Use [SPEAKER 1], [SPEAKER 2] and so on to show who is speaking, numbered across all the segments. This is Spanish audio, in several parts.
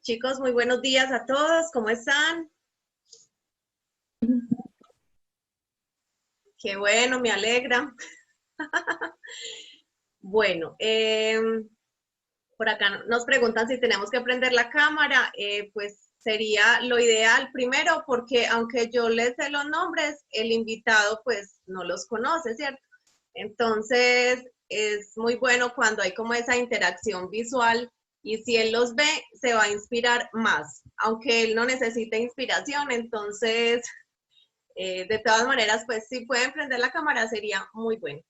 [SPEAKER 1] Chicos, muy buenos días a todos, ¿cómo están? Qué bueno, me alegra. Bueno, por acá nos preguntan si tenemos que prender la cámara, pues sería lo ideal primero, porque aunque yo les sé los nombres, el invitado pues no los conoce, ¿cierto? Entonces es muy bueno cuando hay como esa interacción visual y si él los ve, se va a inspirar más, aunque él no necesite inspiración, entonces de todas maneras, pues si pueden prender la cámara sería muy bueno.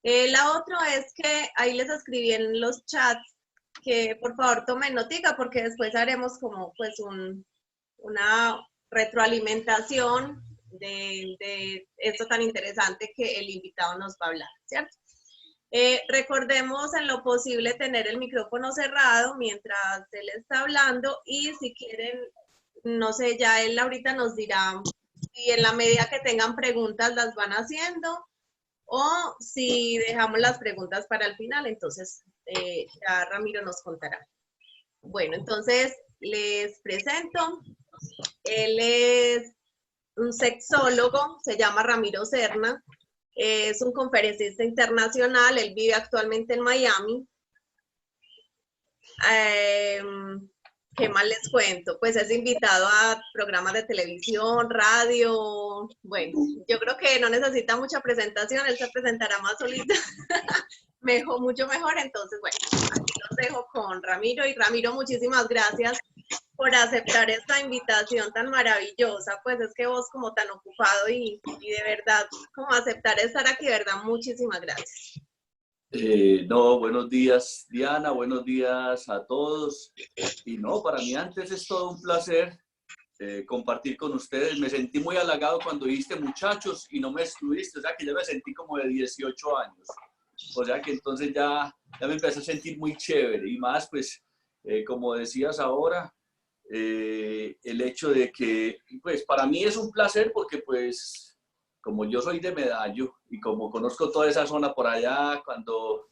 [SPEAKER 1] La otra es que ahí les escribí en los chats que por favor tomen notica porque después haremos como pues una retroalimentación de esto tan interesante que el invitado nos va a hablar, ¿cierto? Recordemos en lo posible tener el micrófono cerrado mientras él está hablando y si quieren, no sé, ya él ahorita nos dirá si en la medida que tengan preguntas las van haciendo o si dejamos las preguntas para el final, entonces ya Ramiro nos contará. Bueno, entonces les presento. Él es un sexólogo, se llama Ramiro Serna, es un conferencista internacional, él vive actualmente en Miami. ¿Qué más les cuento? Pues es invitado a programas de televisión, radio. Bueno, yo creo que no necesita mucha presentación, él se presentará más solito. Mejor, mucho mejor. Entonces, bueno, aquí los dejo con Ramiro. Y Ramiro, muchísimas gracias por aceptar esta invitación tan maravillosa. Pues es que vos como tan ocupado y de verdad, como aceptar estar aquí, de verdad, muchísimas gracias.
[SPEAKER 2] No, buenos días Diana, buenos días a todos. Y no, para mí antes es todo un placer compartir con ustedes. Me sentí muy halagado cuando dijiste muchachos y no me excluiste, o sea que yo me sentí como de 18 años. O sea que entonces ya me empecé a sentir muy chévere y más pues, como decías ahora, el hecho de que pues para mí es un placer porque pues como yo soy de Medallo y como conozco toda esa zona por allá, cuando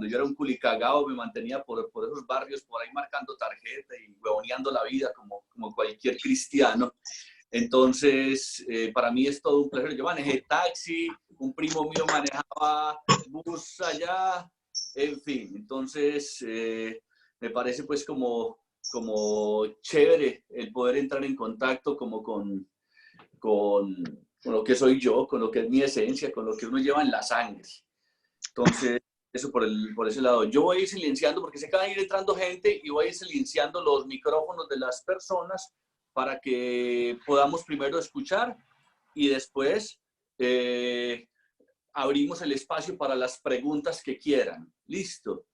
[SPEAKER 2] yo era un culicagao me mantenía por esos barrios, por ahí marcando tarjeta y huevoneando la vida como cualquier cristiano. Entonces, para mí es todo un placer. Yo manejé taxi, un primo mío manejaba bus allá, en fin. Entonces, me parece pues como chévere el poder entrar en contacto como con lo que soy yo, con lo que es mi esencia, con lo que uno lleva en la sangre. Entonces, eso por ese lado. Yo voy a ir silenciando, porque sé que va a ir entrando gente, y voy a ir silenciando los micrófonos de las personas para que podamos primero escuchar y después abrimos el espacio para las preguntas que quieran. ¿Listo?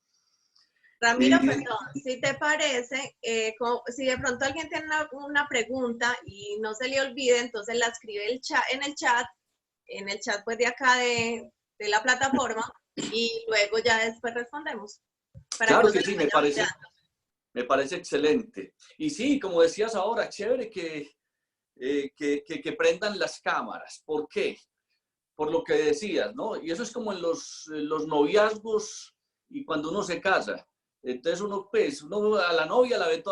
[SPEAKER 1] Ramiro, perdón, si te parece, si de pronto alguien tiene una pregunta y no se le olvide, entonces la escribe en el chat pues de acá de la plataforma y luego ya después respondemos.
[SPEAKER 2] Claro que sí, me parece excelente. Y sí, como decías ahora, chévere que prendan las cámaras. ¿Por qué? Por lo que decías, ¿no? Y eso es como en los noviazgos y cuando uno se casa. Entonces uno a la novia la ve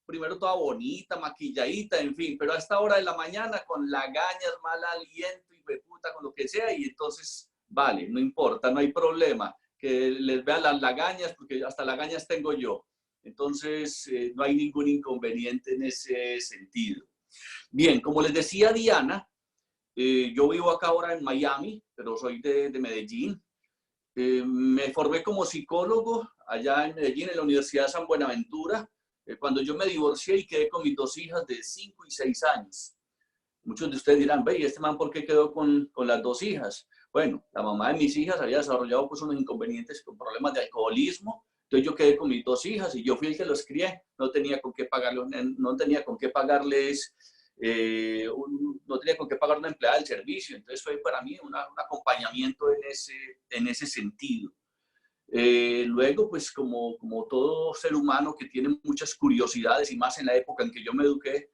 [SPEAKER 2] primero toda bonita, maquilladita, en fin, pero a esta hora de la mañana con lagañas, mal aliento y puta, con lo que sea, y entonces, vale, no importa, no hay problema, que les vean las lagañas, porque hasta lagañas tengo yo. Entonces, no hay ningún inconveniente en ese sentido. Bien, como les decía Diana, yo vivo acá ahora en Miami, pero soy de Medellín. Me formé como psicólogo allá en Medellín, en la Universidad de San Buenaventura, cuando yo me divorcié y quedé con mis dos hijas de 5 y 6 años. Muchos de ustedes dirán, ve, ¿y este man por qué quedó con las dos hijas? Bueno, la mamá de mis hijas había desarrollado pues unos inconvenientes con problemas de alcoholismo, entonces yo quedé con mis dos hijas y yo fui el que los crié, no tenía con qué pagarles, no tenía con qué pagarles no tenía con qué pagar una empleada del servicio, entonces fue para mí un acompañamiento en ese sentido. Luego, pues como todo ser humano que tiene muchas curiosidades, y más en la época en que yo me eduqué,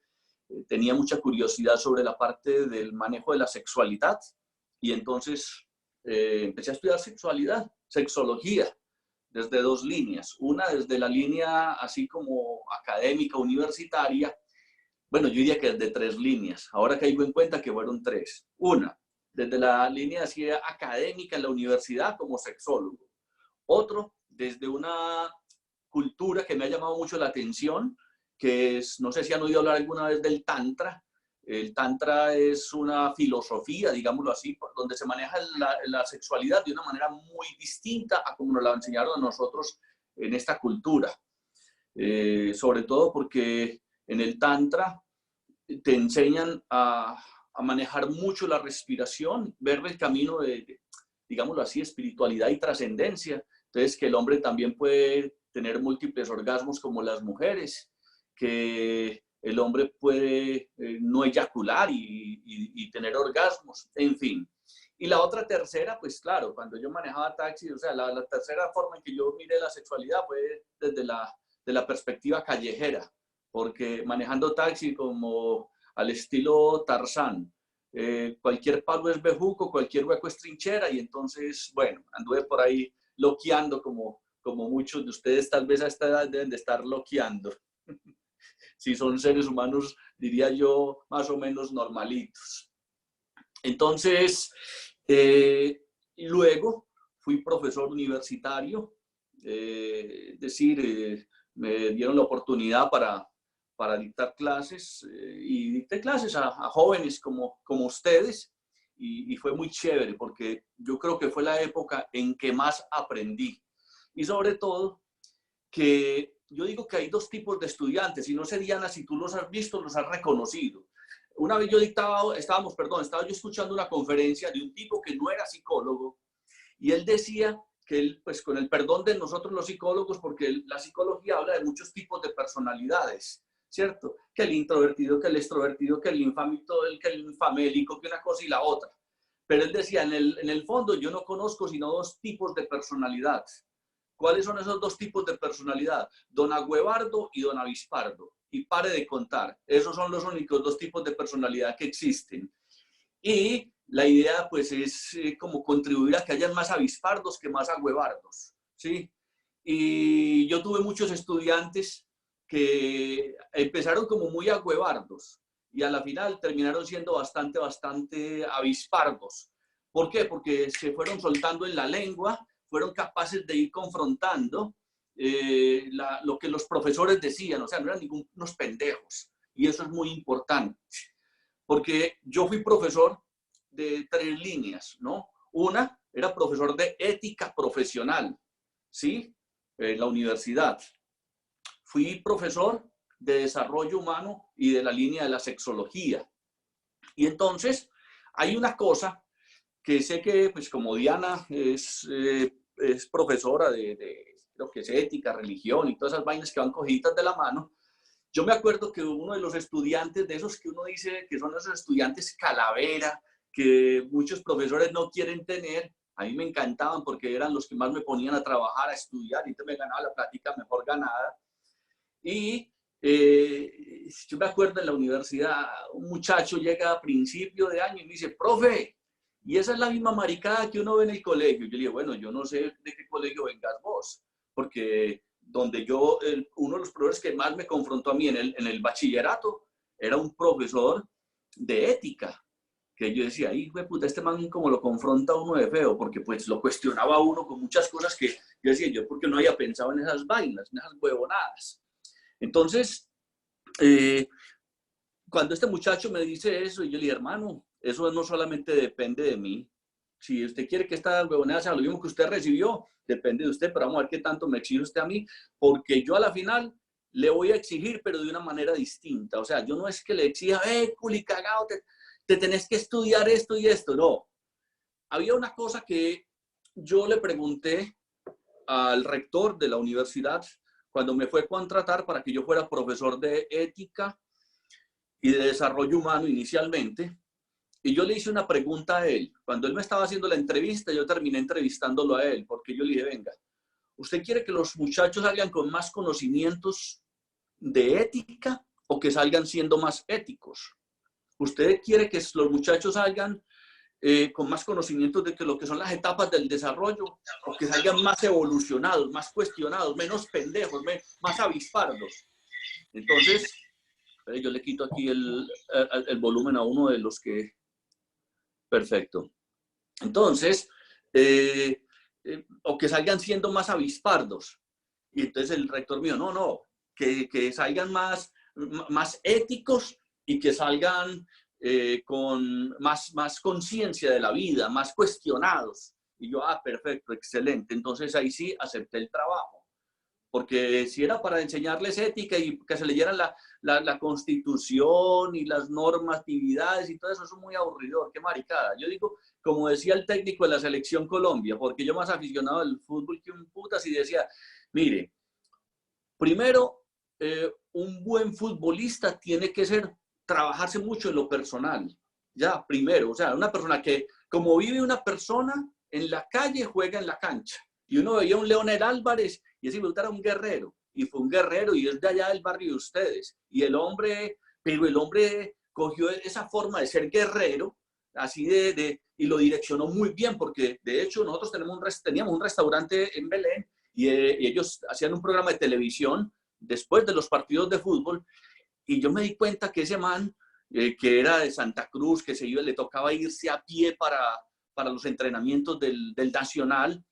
[SPEAKER 2] tenía mucha curiosidad sobre la parte del manejo de la sexualidad, y entonces empecé a estudiar sexología, desde dos líneas. Una desde la línea así como académica, universitaria. Bueno, yo diría que desde tres líneas. Ahora caigo en cuenta que fueron tres. Una, desde la línea así académica en la universidad como sexólogo. Otro, desde una cultura que me ha llamado mucho la atención, que es, no sé si han oído hablar alguna vez del Tantra. El Tantra es una filosofía, digámoslo así, donde se maneja la sexualidad de una manera muy distinta a como nos la enseñaron a nosotros en esta cultura. Sobre todo porque en el Tantra te enseñan a manejar mucho la respiración, ver el camino de, digámoslo así, espiritualidad y trascendencia. Entonces, que el hombre también puede tener múltiples orgasmos como las mujeres, que el hombre puede no eyacular y tener orgasmos, en fin. Y la otra tercera, pues claro, cuando yo manejaba taxi, o sea, la tercera forma en que yo miré la sexualidad fue desde de la perspectiva callejera, porque manejando taxi como al estilo Tarzán, cualquier palo es bejuco, cualquier hueco es trinchera, y entonces, bueno, anduve por ahí loqueando como muchos de ustedes tal vez a esta edad deben de estar loqueando. Si son seres humanos, diría yo, más o menos normalitos. Entonces, luego fui profesor universitario, es decir, me dieron la oportunidad para dictar clases y dicté clases a jóvenes como ustedes y fue muy chévere porque yo creo que fue la época en que más aprendí y sobre todo que yo digo que hay dos tipos de estudiantes y no sé, Diana, si tú los has visto, los has reconocido. Una vez yo estaba yo escuchando una conferencia de un tipo que no era psicólogo y él decía que él, pues con el perdón de nosotros los psicólogos, porque la psicología habla de muchos tipos de personalidades, ¿cierto? Que el introvertido, que el extrovertido, que el infamito, que el infamélico, que una cosa y la otra. Pero él decía, en el fondo yo no conozco sino dos tipos de personalidad. ¿Cuáles son esos dos tipos de personalidad? Don Agüevardo y Don Avispardo. Y pare de contar. Esos son los únicos dos tipos de personalidad que existen. Y la idea, pues, es como contribuir a que hayan más avispardos que más agüevardos, ¿sí? Y yo tuve muchos estudiantes que empezaron como muy agüevardos y a la final terminaron siendo bastante avispardos. ¿Por qué? Porque se fueron soltando en la lengua, fueron capaces de ir confrontando lo que los profesores decían, o sea, no eran ningunos pendejos. Y eso es muy importante, porque yo fui profesor de tres líneas, ¿no? Una era profesor de ética profesional, ¿sí? En la universidad. Fui profesor de desarrollo humano y de la línea de la sexología. Y entonces hay una cosa que sé que, pues como Diana es profesora de lo que es ética, religión y todas esas vainas que van cogiditas de la mano, yo me acuerdo que uno de los estudiantes, de esos que uno dice que son esos estudiantes calavera, que muchos profesores no quieren tener, a mí me encantaban porque eran los que más me ponían a trabajar, a estudiar, y entonces me ganaba la plática mejor ganada. Y yo me acuerdo en la universidad, un muchacho llega a principio de año y me dice, profe, y esa es la misma maricada que uno ve en el colegio. Yo le digo, bueno, yo no sé de qué colegio vengas vos, porque donde yo, uno de los profesores que más me confrontó a mí en el bachillerato era un profesor de ética, que yo decía, hijo de puta, este man como lo confronta a uno de feo, porque pues lo cuestionaba a uno con muchas cosas que yo decía, yo porque no había pensado en esas vainas, en esas huevonadas. Entonces, cuando este muchacho me dice eso, y yo le dije, hermano, eso no solamente depende de mí. Si usted quiere que esta huevonada sea lo mismo que usted recibió, depende de usted, pero vamos a ver qué tanto me exige usted a mí, porque yo a la final le voy a exigir, pero de una manera distinta. O sea, yo no es que le exija, culi cagado, te tenés que estudiar esto y esto. No. Había una cosa que yo le pregunté al rector de la universidad cuando me fue a contratar para que yo fuera profesor de ética y de desarrollo humano inicialmente. Y yo le hice una pregunta a él. Cuando él me estaba haciendo la entrevista, yo terminé entrevistándolo a él, porque yo le dije, venga, ¿usted quiere que los muchachos salgan con más conocimientos de ética o que salgan siendo más éticos? ¿Usted quiere que los muchachos salgan con más conocimientos de que lo que son las etapas del desarrollo, o que salgan más evolucionados, más cuestionados, menos pendejos, más avispardos. Entonces, yo le quito aquí el volumen a uno de los que... Perfecto. Entonces, o que salgan siendo más avispardos. Y entonces el rector mío, no, que salgan más éticos y que salgan con más conciencia de la vida, más cuestionados. Y yo, perfecto, excelente. Entonces ahí sí acepté el trabajo. Porque si era para enseñarles ética y que se leyeran la Constitución y las normatividades y todo eso, es muy aburridor, qué maricada. Yo digo, como decía el técnico de la Selección Colombia, porque yo más aficionado al fútbol que un putas, y decía, mire, primero, un buen futbolista tiene que trabajarse mucho en lo personal, ya, primero, o sea, una persona que, como vive una persona en la calle, juega en la cancha. Y uno veía a un Leonel Álvarez y ese era un guerrero, y fue un guerrero y es de allá del barrio de ustedes. Y el hombre cogió esa forma de ser guerrero, así y lo direccionó muy bien, porque de hecho nosotros teníamos un restaurante en Belén y ellos hacían un programa de televisión después de los partidos de fútbol, y yo me di cuenta que ese man, que era de Santa Cruz, que le tocaba irse a pie para los entrenamientos del Nacional,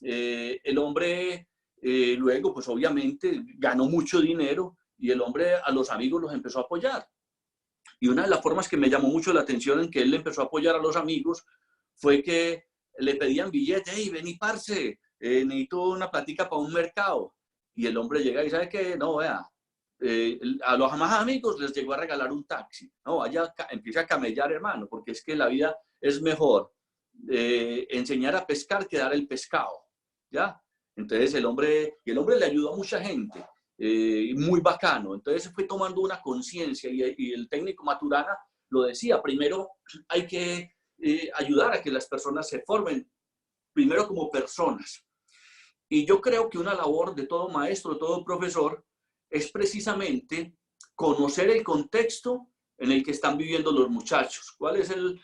[SPEAKER 2] el hombre luego, pues obviamente, ganó mucho dinero y el hombre a los amigos los empezó a apoyar. Y una de las formas que me llamó mucho la atención en que él empezó a apoyar a los amigos fue que le pedían billetes, hey, vení, parce, necesito una platica para un mercado. Y el hombre llega y sabe que, no, vea, a los más amigos les llegó a regalar un taxi. No, vaya, empieza a camellar, hermano, porque es que la vida es mejor enseñar a pescar que dar el pescado, ¿ya? Entonces el hombre le ayudó a mucha gente, muy bacano. Entonces fue tomando una conciencia y el técnico Maturana lo decía, primero hay que ayudar a que las personas se formen, primero como personas. Y yo creo que una labor de todo maestro, de todo profesor, es precisamente conocer el contexto en el que están viviendo los muchachos, cuál es el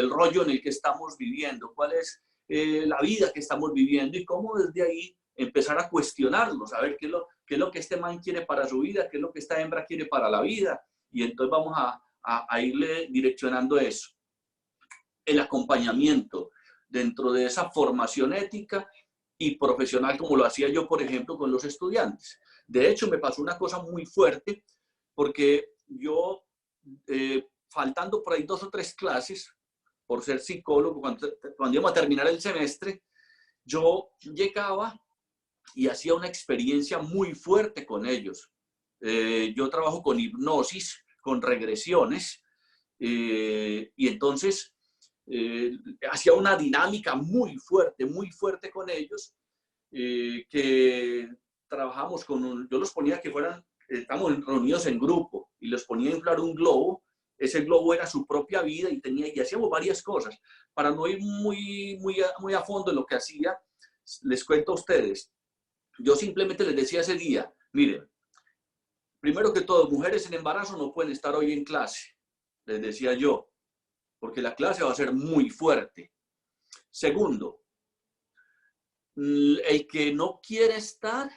[SPEAKER 2] rollo en el que estamos viviendo, cuál es la vida que estamos viviendo y cómo desde ahí empezar a cuestionarlos, a ver qué es lo que este man quiere para su vida, qué es lo que esta hembra quiere para la vida, y entonces vamos a irle direccionando eso. El acompañamiento dentro de esa formación ética y profesional, como lo hacía yo, por ejemplo, con los estudiantes. De hecho, me pasó una cosa muy fuerte, porque yo, faltando por ahí 2 o 3 clases, por ser psicólogo, cuando íbamos a terminar el semestre, yo llegaba y hacía una experiencia muy fuerte con ellos. Yo trabajo con hipnosis, con regresiones, y entonces hacía una dinámica muy fuerte con ellos, que trabajamos yo los ponía que estamos reunidos en grupo y los ponía a inflar un globo. Ese globo era su propia vida y hacíamos varias cosas. Para no ir muy a fondo en lo que hacía, les cuento a ustedes. Yo simplemente les decía ese día, miren, primero que todo, mujeres en embarazo no pueden estar hoy en clase, les decía yo, porque la clase va a ser muy fuerte. Segundo, el que no quiere estar,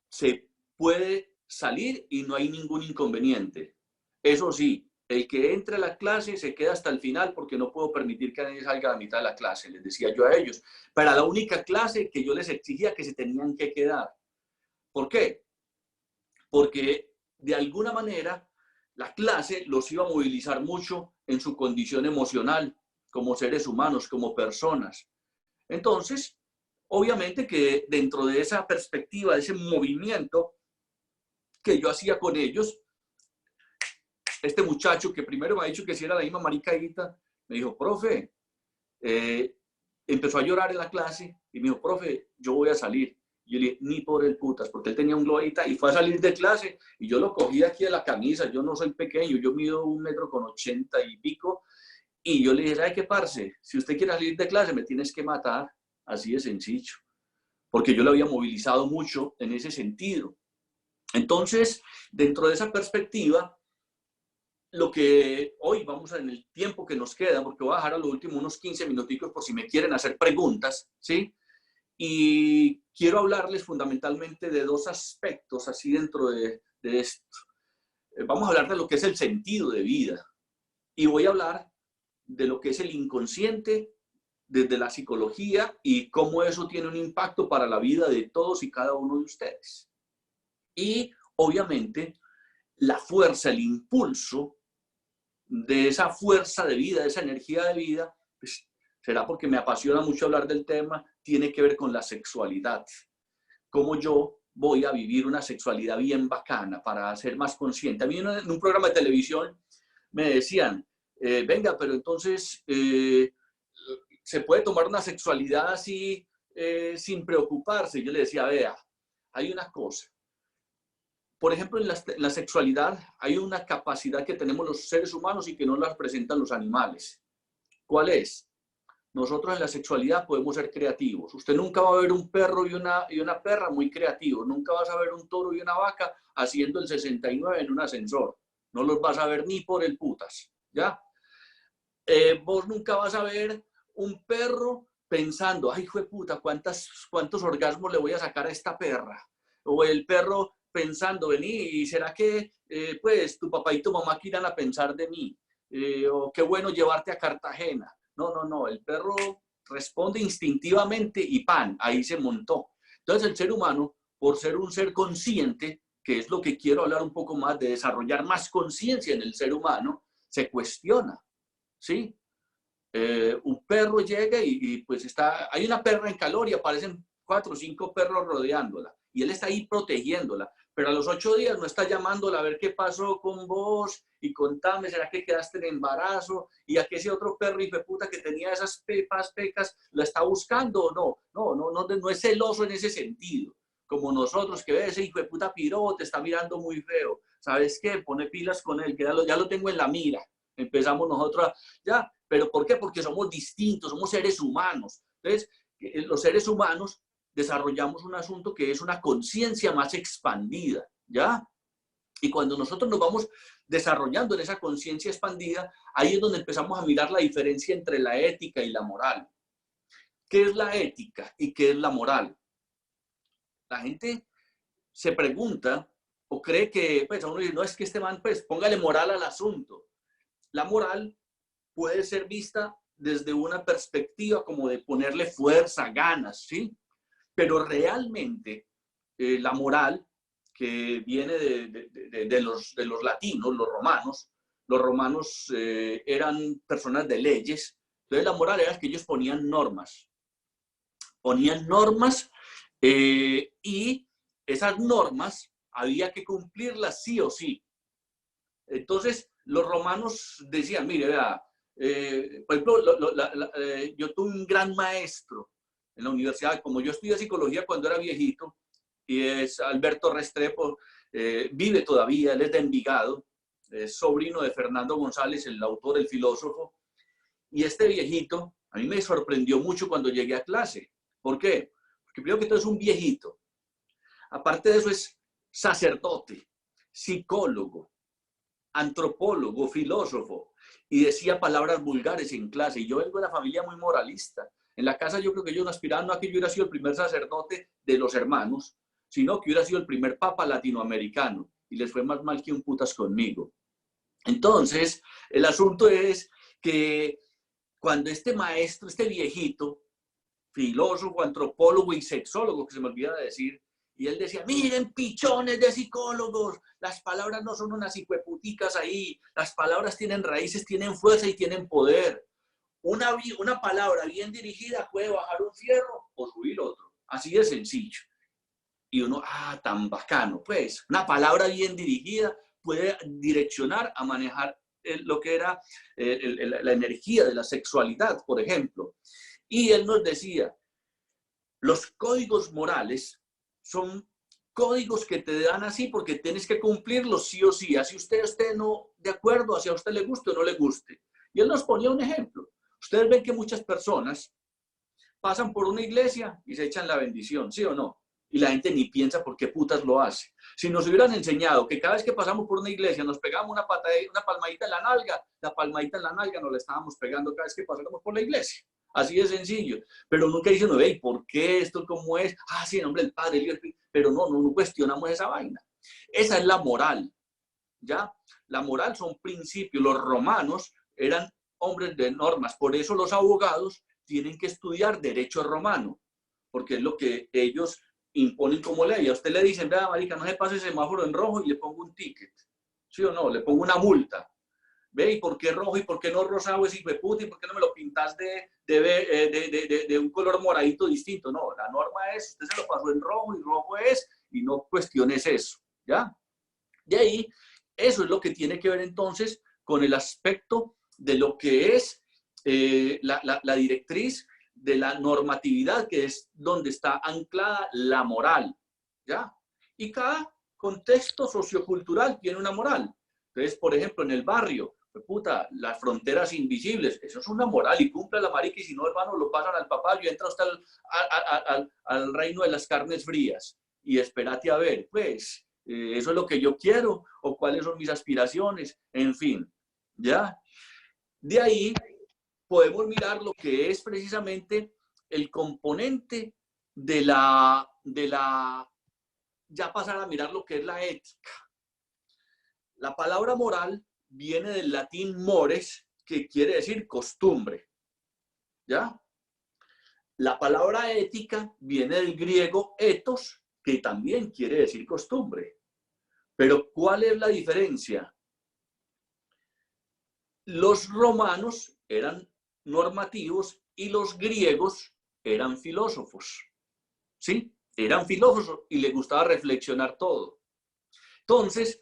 [SPEAKER 2] se puede salir y no hay ningún inconveniente. Eso sí, el que entre a la clase se queda hasta el final porque no puedo permitir que nadie salga a la mitad de la clase, les decía yo a ellos. Pero la única clase que yo les exigía que se tenían que quedar. ¿Por qué? Porque de alguna manera la clase los iba a movilizar mucho en su condición emocional, como seres humanos, como personas. Entonces, obviamente que dentro de esa perspectiva, de ese movimiento que yo hacía con ellos, este muchacho que primero me ha dicho que si era la misma maricadita, me dijo, profe, empezó a llorar en la clase y me dijo, profe, yo voy a salir. Y yo le dije, ni por el putas, porque él tenía un globita y fue a salir de clase y yo lo cogí aquí de la camisa, yo no soy pequeño, yo mido 1,80 m y pico, y yo le dije, ¿sabe qué, parce? Si usted quiere salir de clase me tienes que matar, así de sencillo, porque yo lo había movilizado mucho en ese sentido. Entonces, dentro de esa perspectiva, lo que hoy vamos en el tiempo que nos queda, porque voy a dejar a lo último unos 15 minuticos por si me quieren hacer preguntas, ¿sí? Y quiero hablarles fundamentalmente de dos aspectos así dentro de esto. Vamos a hablar de lo que es el sentido de vida y voy a hablar de lo que es el inconsciente desde la psicología y cómo eso tiene un impacto para la vida de todos y cada uno de ustedes. Y obviamente la fuerza, el impulso de esa fuerza de vida, de esa energía de vida, pues, será porque me apasiona mucho hablar del tema, tiene que ver con la sexualidad. Cómo yo voy a vivir una sexualidad bien bacana para ser más consciente. A mí en un programa de televisión me decían, venga, pero entonces se puede tomar una sexualidad así sin preocuparse. Yo le decía, vea, hay una cosa. Por ejemplo, en la sexualidad hay una capacidad que tenemos los seres humanos y que no la presentan los animales. ¿Cuál es? Nosotros en la sexualidad podemos ser creativos. Usted nunca va a ver un perro y una perra muy creativos. Nunca vas a ver un toro y una vaca haciendo el 69 en un ascensor. No los vas a ver ni por el putas, ¿ya? Vos nunca vas a ver un perro pensando, ay, hijo de puta, ¿cuántos orgasmos le voy a sacar a esta perra? O el perro pensando, vení, ¿y será que pues tu papá y tu mamá qué irán a pensar de mí? O qué bueno llevarte a Cartagena. No, el perro responde instintivamente y ¡pan! Ahí se montó. Entonces el ser humano, por ser un ser consciente, que es lo que quiero hablar un poco más, de desarrollar más conciencia en el ser humano, se cuestiona, ¿sí? Un perro llega y pues hay una perra en calor y aparecen 4 o 5 perros rodeándola y él está ahí protegiéndola, pero a los 8 días no está llamándola a ver qué pasó con vos y contame, ¿será que quedaste en embarazo? Y a que ese otro perro hijo de puta que tenía esas pecas, ¿la está buscando o no? No es celoso en ese sentido, como nosotros, que ve ese hijo de puta piro, te está mirando muy feo, ¿sabes qué? Pone pilas con él, que ya lo tengo en la mira. Empezamos nosotros ya, ¿pero por qué? Porque somos distintos, somos seres humanos. Entonces, los seres humanos desarrollamos un asunto que es una conciencia más expandida, ¿ya? Y cuando nosotros nos vamos desarrollando en esa conciencia expandida, ahí es donde empezamos a mirar la diferencia entre la ética y la moral. ¿Qué es la ética y qué es la moral? La gente se pregunta o cree que, pues, uno dice, no, es que este man, pues, póngale moral al asunto. La moral puede ser vista desde una perspectiva como de ponerle fuerza, ganas, ¿sí? Pero realmente la moral, que viene de los latinos, los romanos eran personas de leyes, entonces la moral era que ellos ponían normas y esas normas había que cumplirlas sí o sí. Entonces, los romanos decían, mire, vea, por ejemplo, yo tuve un gran maestro en la universidad, como yo estudié psicología cuando era viejito, y es Alberto Restrepo, vive todavía, él es de Envigado, es sobrino de Fernando González, el autor, el filósofo, y este viejito, a mí me sorprendió mucho cuando llegué a clase. ¿Por qué? Porque primero que todo es un viejito. Aparte de eso es sacerdote, psicólogo, antropólogo, filósofo, y decía palabras vulgares en clase. Y yo vengo de una familia muy moralista. En la casa yo creo que ellos no aspiraban no a que yo hubiera sido el primer sacerdote de los hermanos, sino que hubiera sido el primer papa latinoamericano. Y les fue más mal que un putas conmigo. Entonces, el asunto es que cuando este maestro, este viejito, filósofo, antropólogo y sexólogo, que se me olvida de decir, y él decía, miren, pichones de psicólogos, las palabras no son unas hijueputicas ahí, las palabras tienen raíces, tienen fuerza y tienen poder. Una palabra bien dirigida puede bajar un fierro o subir otro, así de sencillo. Y uno, tan bacano, pues, una palabra bien dirigida puede direccionar a manejar lo que era la energía de la sexualidad, por ejemplo. Y él nos decía, los códigos morales son códigos que te dan así porque tienes que cumplirlos sí o sí, así usted esté no de acuerdo, así a usted le guste o no le guste. Y él nos ponía un ejemplo. Ustedes ven que muchas personas pasan por una iglesia y se echan la bendición, ¿sí o no? y la gente ni piensa por qué putas lo hace. Si nos hubieran enseñado que cada vez que pasamos por una iglesia nos pegamos una palmadita en la palmadita en la nalga nos la estábamos pegando cada vez que pasamos por la iglesia. Así de sencillo. Pero nunca dicen, hey, ¿por qué esto? ¿Cómo es? Ah, sí, en nombre del Padre, el Hijo, pero no cuestionamos esa vaina. Esa es la moral, ¿ya? La moral son principios. Los romanos eran hombres de normas. Por eso los abogados tienen que estudiar derecho romano, porque es lo que ellos imponen como ley. A usted le dicen, vea, marica, no se pase el semáforo en rojo y le pongo un ticket. ¿Sí o no? Le pongo una multa. Ve, ¿y por qué rojo y por qué no rosado ese hijo de puta? ¿Y por qué no me lo pintas de un color moradito distinto? No, la norma es, usted se lo pasó en rojo y rojo es, y no cuestiones eso, ¿ya? De ahí, eso es lo que tiene que ver entonces con el aspecto de lo que es la directriz de la normatividad, que es donde está anclada la moral, ¿ya? Y cada contexto sociocultural tiene una moral. Entonces, por ejemplo, en el barrio, puta, las fronteras invisibles, eso es una moral y cumple la marica, y si no, hermano, lo pasan al papá y entra hasta al reino de las carnes frías y espérate a ver, pues, eso es lo que yo quiero o cuáles son mis aspiraciones, en fin, ¿ya? De ahí podemos mirar lo que es precisamente el componente ya pasar a mirar lo que es la ética. La palabra moral viene del latín mores, que quiere decir costumbre, ¿ya? La palabra ética viene del griego ethos, que también quiere decir costumbre. Pero ¿cuál es la diferencia? Los romanos eran normativos y los griegos eran filósofos, ¿sí? Eran filósofos y les gustaba reflexionar todo. Entonces,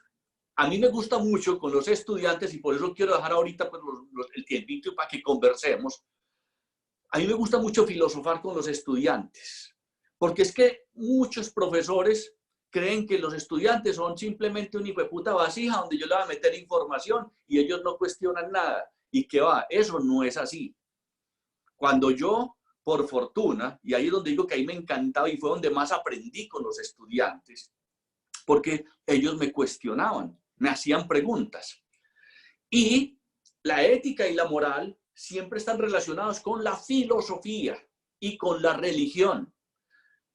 [SPEAKER 2] a mí me gusta mucho con los estudiantes, y por eso quiero dejar ahorita pues, el tiempito para que conversemos. A mí me gusta mucho filosofar con los estudiantes, porque es que muchos profesores creen que los estudiantes son simplemente un hijo de puta vasija donde yo le voy a meter información y ellos no cuestionan nada. ¿Y qué va? Eso no es así. Cuando yo, por fortuna, y ahí es donde digo que ahí me encantaba y fue donde más aprendí con los estudiantes, porque ellos me cuestionaban, me hacían preguntas. Y la ética y la moral siempre están relacionados con la filosofía y con la religión.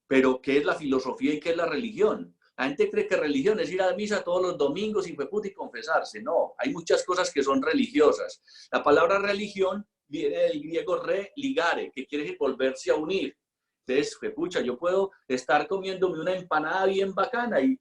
[SPEAKER 2] Pero, ¿qué es la filosofía y qué es la religión? La gente cree que religión es ir a misa todos los domingos y confesarse. No, hay muchas cosas que son religiosas. La palabra religión viene del griego religare, que quiere decir volverse a unir. Entonces, pucha, yo puedo estar comiéndome una empanada bien bacana y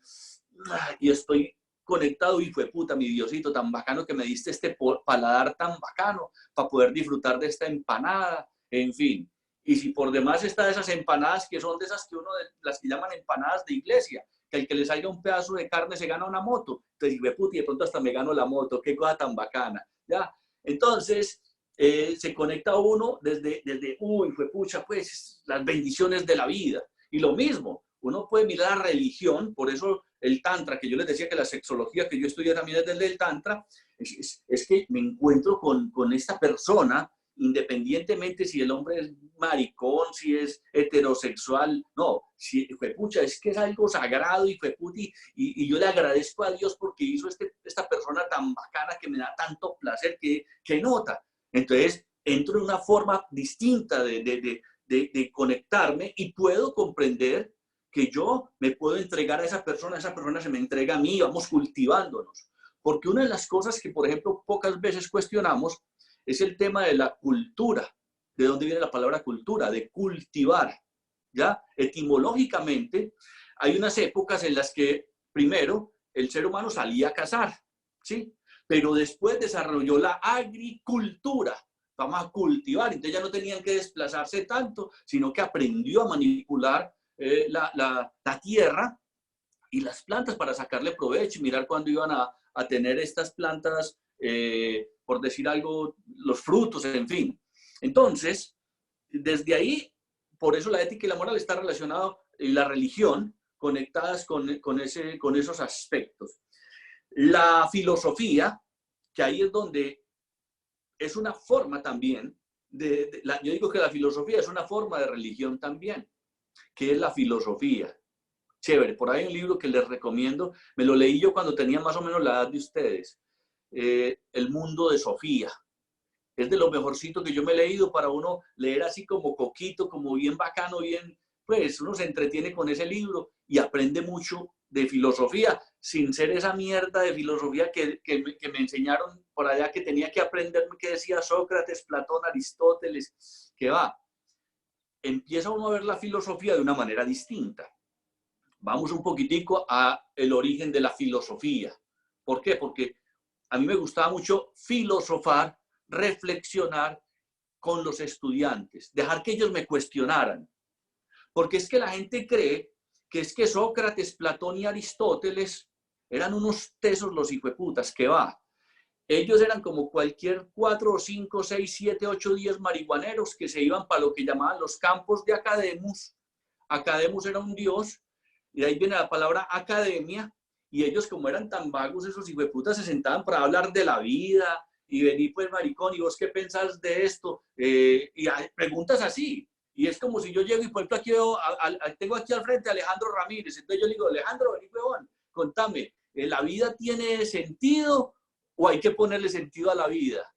[SPEAKER 2] estoy conectado y fue puta, mi Diosito, tan bacano que me diste este paladar tan bacano para poder disfrutar de esta empanada, en fin. Y si por demás está esas empanadas que son de esas que uno, las que llaman empanadas de iglesia, que el que le salga un pedazo de carne se gana una moto. Entonces, fue puta, y de pronto hasta me gano la moto, qué cosa tan bacana, ¿ya? Entonces, se conecta uno desde uy, fue pucha, pues, las bendiciones de la vida. Y lo mismo, uno puede mirar la religión, por eso el tantra, que yo les decía que la sexología que yo estudié también es desde el tantra, es que me encuentro con esta persona, independientemente si el hombre es maricón, si es heterosexual, no, si, pucha, es que es algo sagrado y yo le agradezco a Dios porque hizo esta persona tan bacana que me da tanto placer que nota. Entonces, entro en una forma distinta de conectarme y puedo comprender que yo me puedo entregar a esa persona se me entrega a mí, vamos cultivándonos. Porque una de las cosas que, por ejemplo, pocas veces cuestionamos es el tema de la cultura. ¿De dónde viene la palabra cultura? De cultivar, ¿ya? Etimológicamente, hay unas épocas en las que, primero, el ser humano salía a cazar, ¿sí? Pero después desarrolló la agricultura. Vamos a cultivar. Entonces ya no tenían que desplazarse tanto, sino que aprendió a manipular la tierra y las plantas para sacarle provecho y mirar cuándo iban a tener estas plantas, por decir algo, los frutos, en fin. Entonces, desde ahí, por eso la ética y la moral está relacionado y la religión conectadas con esos aspectos. La filosofía, que ahí es donde es una forma también, yo digo que la filosofía es una forma de religión también. ¿Qué es la filosofía? chévere. Por ahí hay un libro que les recomiendo, me lo leí yo cuando tenía más o menos la edad de ustedes, El mundo de Sofía. Es de lo mejorcito que yo me he leído para uno leer así como coquito, como bien bacano, bien, pues uno se entretiene con ese libro y aprende mucho de filosofía, sin ser esa mierda de filosofía que me enseñaron por allá, que tenía que aprenderme qué decía Sócrates, Platón, Aristóteles, que va. Empieza uno a ver la filosofía de una manera distinta. Vamos un poquitico a el origen de la filosofía. ¿Por qué? Porque a mí me gustaba mucho filosofar, reflexionar con los estudiantes, dejar que ellos me cuestionaran. Porque es que la gente cree que es que Sócrates, Platón y Aristóteles eran unos tesos los hijueputas, que va. Ellos eran como cualquier 4, 5, 6, 7, 8, 10 marihuaneros que se iban para lo que llamaban los campos de Academus. Academus era un dios, y de ahí viene la palabra academia, y ellos como eran tan vagos, esos hijueputas se sentaban para hablar de la vida, y vení pues maricón, ¿y vos qué pensás de esto? Y hay preguntas así. Y es como si yo llego y por ejemplo aquí tengo aquí al frente a Alejandro Ramírez. Entonces yo le digo, Alejandro, vení, huevón, contame, ¿la vida tiene sentido o hay que ponerle sentido a la vida?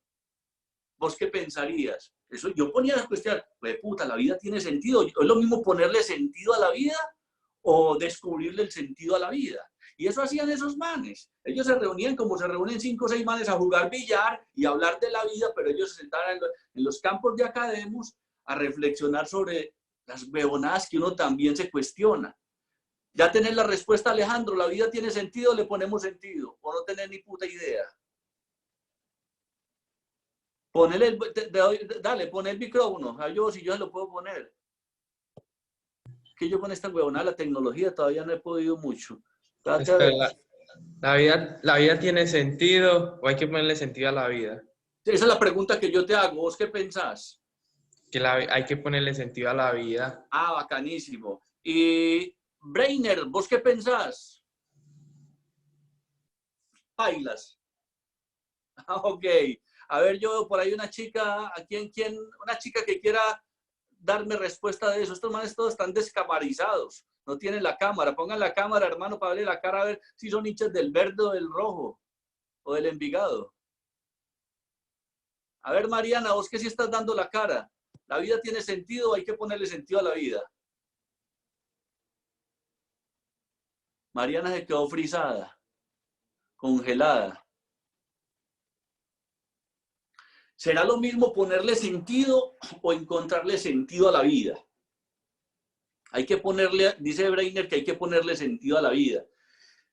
[SPEAKER 2] ¿Vos qué pensarías? Eso yo ponía la cuestión, pues puta, ¿la vida tiene sentido? ¿Es lo mismo ponerle sentido a la vida o descubrirle el sentido a la vida? Y eso hacían esos manes. Ellos se reunían como se reúnen 5 o 6 manes a jugar billar y a hablar de la vida, pero ellos se sentaban en los campos de Academus a reflexionar sobre las huevonadas que uno también se cuestiona. Ya tenés la respuesta, Alejandro, ¿la vida tiene sentido? Le ponemos sentido. O no tenés ni puta idea. Ponele, dale, pon el micrófono. A yo, si yo se lo puedo poner. Que yo con esta huevonada, la tecnología, todavía no he podido mucho.
[SPEAKER 3] La vida tiene sentido o hay que ponerle sentido a la vida.
[SPEAKER 2] Esa es la pregunta que yo te hago. ¿Vos qué pensás?
[SPEAKER 3] Que hay que ponerle sentido a la vida.
[SPEAKER 2] Ah, bacanísimo. Y Brainer, ¿vos qué pensás? Bailas. Ok. A ver, yo veo por ahí una chica, una chica que quiera darme respuesta de eso. Estos manes todos están descamarizados. No tienen la cámara. Pongan la cámara, hermano, para verle la cara a ver si son hinchas del verde o del rojo o del Envigado. A ver, Mariana, vos que sí estás dando la cara. ¿La vida tiene sentido o hay que ponerle sentido a la vida? Mariana se quedó frisada, congelada. ¿Será lo mismo ponerle sentido o encontrarle sentido a la vida? Hay que ponerle, dice Brainer que hay que ponerle sentido a la vida.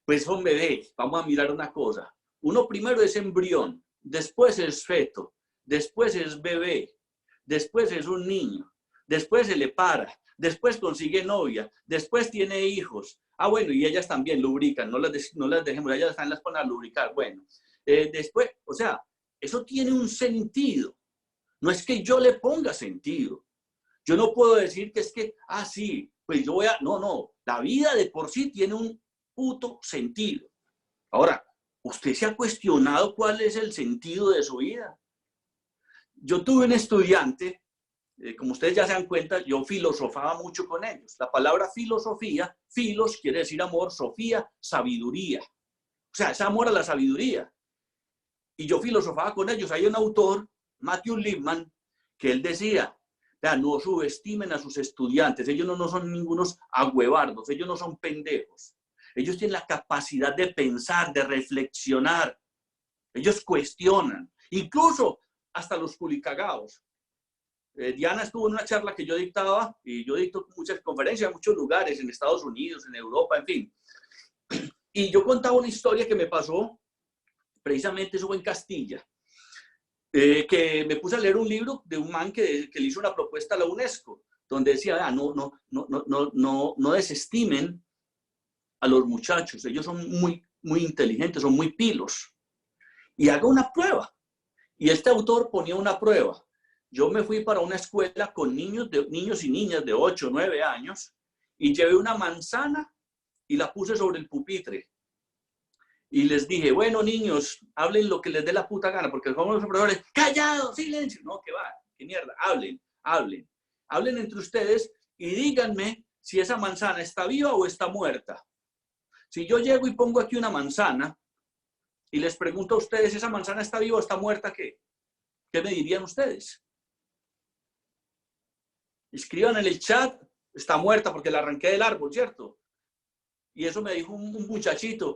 [SPEAKER 2] Pues hombre, vamos a mirar una cosa. Uno primero es embrión, después es feto, después es bebé, después es un niño, después se le para, después consigue novia, después tiene hijos. Ah, bueno, y ellas también lubrican, no las dejemos, ellas están las ponen a lubricar. Bueno, después, o sea, eso tiene un sentido. No es que yo le ponga sentido. Yo no puedo decir que es que, sí, pues yo voy a... No, la vida de por sí tiene un puto sentido. Ahora, ¿usted se ha cuestionado cuál es el sentido de su vida? Yo tuve un estudiante, como ustedes ya se dan cuenta, yo filosofaba mucho con ellos. La palabra filosofía, filos quiere decir amor, sofía, sabiduría. O sea, es amor a la sabiduría. Y yo filosofaba con ellos. Hay un autor, Matthew Lipman, que él decía, no subestimen a sus estudiantes, ellos no son ningunos agüevardos, ellos no son pendejos. Ellos tienen la capacidad de pensar, de reflexionar. Ellos cuestionan, incluso hasta los culicagaos. Diana estuvo en una charla que yo dictaba, y yo dicto muchas conferencias en muchos lugares, en Estados Unidos, en Europa, en fin. Y yo contaba una historia que me pasó, precisamente eso fue en Castilla, que me puse a leer un libro de un man que le hizo una propuesta a la UNESCO, donde decía, no desestimen a los muchachos, ellos son muy inteligentes, son muy pilos, y haga una prueba. Y este autor ponía una prueba. Yo me fui para una escuela con niños y niñas de 8, 9 años, y llevé una manzana y la puse sobre el pupitre. Y les dije, bueno, niños, hablen lo que les dé la puta gana, porque como los profesores, ¡callados, silencio! No, que va, qué mierda, hablen entre ustedes y díganme si esa manzana está viva o está muerta. Si yo llego y pongo aquí una manzana y les pregunto a ustedes, ¿esa manzana está viva o está muerta? ¿Qué me dirían ustedes? Escriban en el chat, está muerta porque la arranqué del árbol, ¿cierto? Y eso me dijo un muchachito,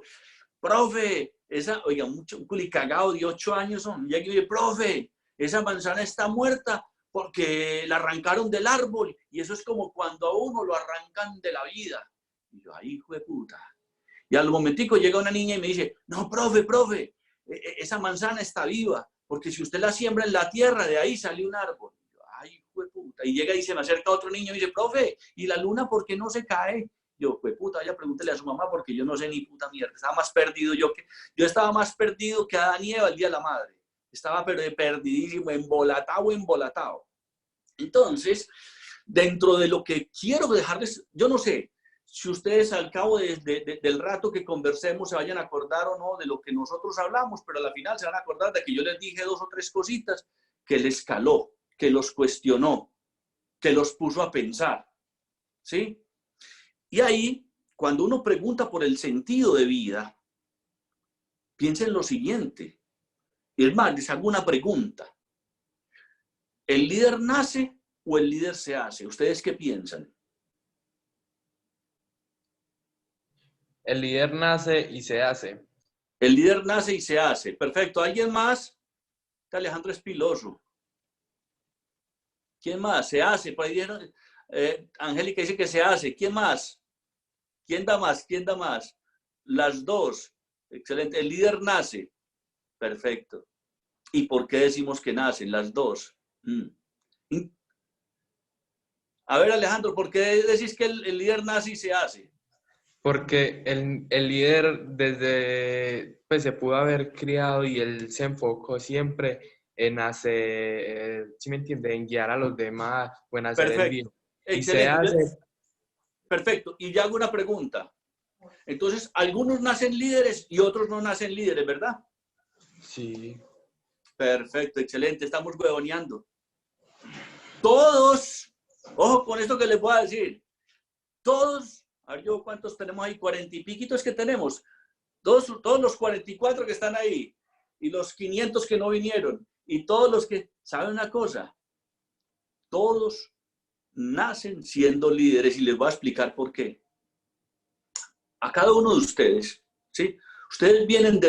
[SPEAKER 2] profe, oiga, un culicagado de 8 años, y aquí dice, profe, esa manzana está muerta porque la arrancaron del árbol, y eso es como cuando a uno lo arrancan de la vida. Y yo, ay, hijo de puta. Y al momentico llega una niña y me dice, no, profe, esa manzana está viva, porque si usted la siembra en la tierra, de ahí sale un árbol. Y yo, ay, hijo de puta. Y llega y se me acerca otro niño y me dice, profe, ¿y la luna por qué no se cae? Yo, pues puta, vaya, pregúntele a su mamá porque yo no sé ni puta mierda. Estaba más perdido yo estaba más perdido que Adán y Eva el día de la madre. Estaba pero perdidísimo, embolatado. Entonces, dentro de lo que quiero dejarles, yo no sé si ustedes al cabo del rato que conversemos se vayan a acordar o no de lo que nosotros hablamos, pero al final se van a acordar de que yo les dije 2 o 3 cositas que les caló, que los cuestionó, que los puso a pensar, ¿sí? Y ahí, cuando uno pregunta por el sentido de vida, piensa en lo siguiente. Es más, les hago una pregunta. ¿El líder nace o el líder se hace? ¿Ustedes qué piensan?
[SPEAKER 3] El líder nace y se hace.
[SPEAKER 2] El líder nace y se hace. Perfecto. ¿Alguien más? Alejandro Espiloso. ¿Quién más? Se hace. Por ahí dijeron, Angélica dice que se hace. ¿Quién más? ¿Quién da más? ¿Quién da más? Las 2. Excelente. El líder nace. Perfecto. ¿Y por qué decimos que nacen las 2? A ver, Alejandro, ¿por qué decís que el líder nace y se hace?
[SPEAKER 3] Porque el líder desde, pues se pudo haber criado y él se enfocó siempre en hacer, ¿sí me entiende? En guiar a los demás o en hacer el bien.
[SPEAKER 2] Perfecto.
[SPEAKER 3] Y se
[SPEAKER 2] Excelente.
[SPEAKER 3] hace.
[SPEAKER 2] Perfecto. Y ya hago una pregunta. Entonces, algunos nacen líderes y otros no nacen líderes, ¿verdad?
[SPEAKER 3] Sí.
[SPEAKER 2] Perfecto, excelente. Estamos huevoneando. Todos, ojo con esto que les voy a decir. Todos, a ver yo cuántos tenemos ahí, 40 y piquitos que tenemos. Todos los 44 que están ahí y los 500 que no vinieron y todos los que, ¿saben una cosa? Todos nacen siendo líderes y les voy a explicar por qué. A cada uno de ustedes, ¿sí? Ustedes vienen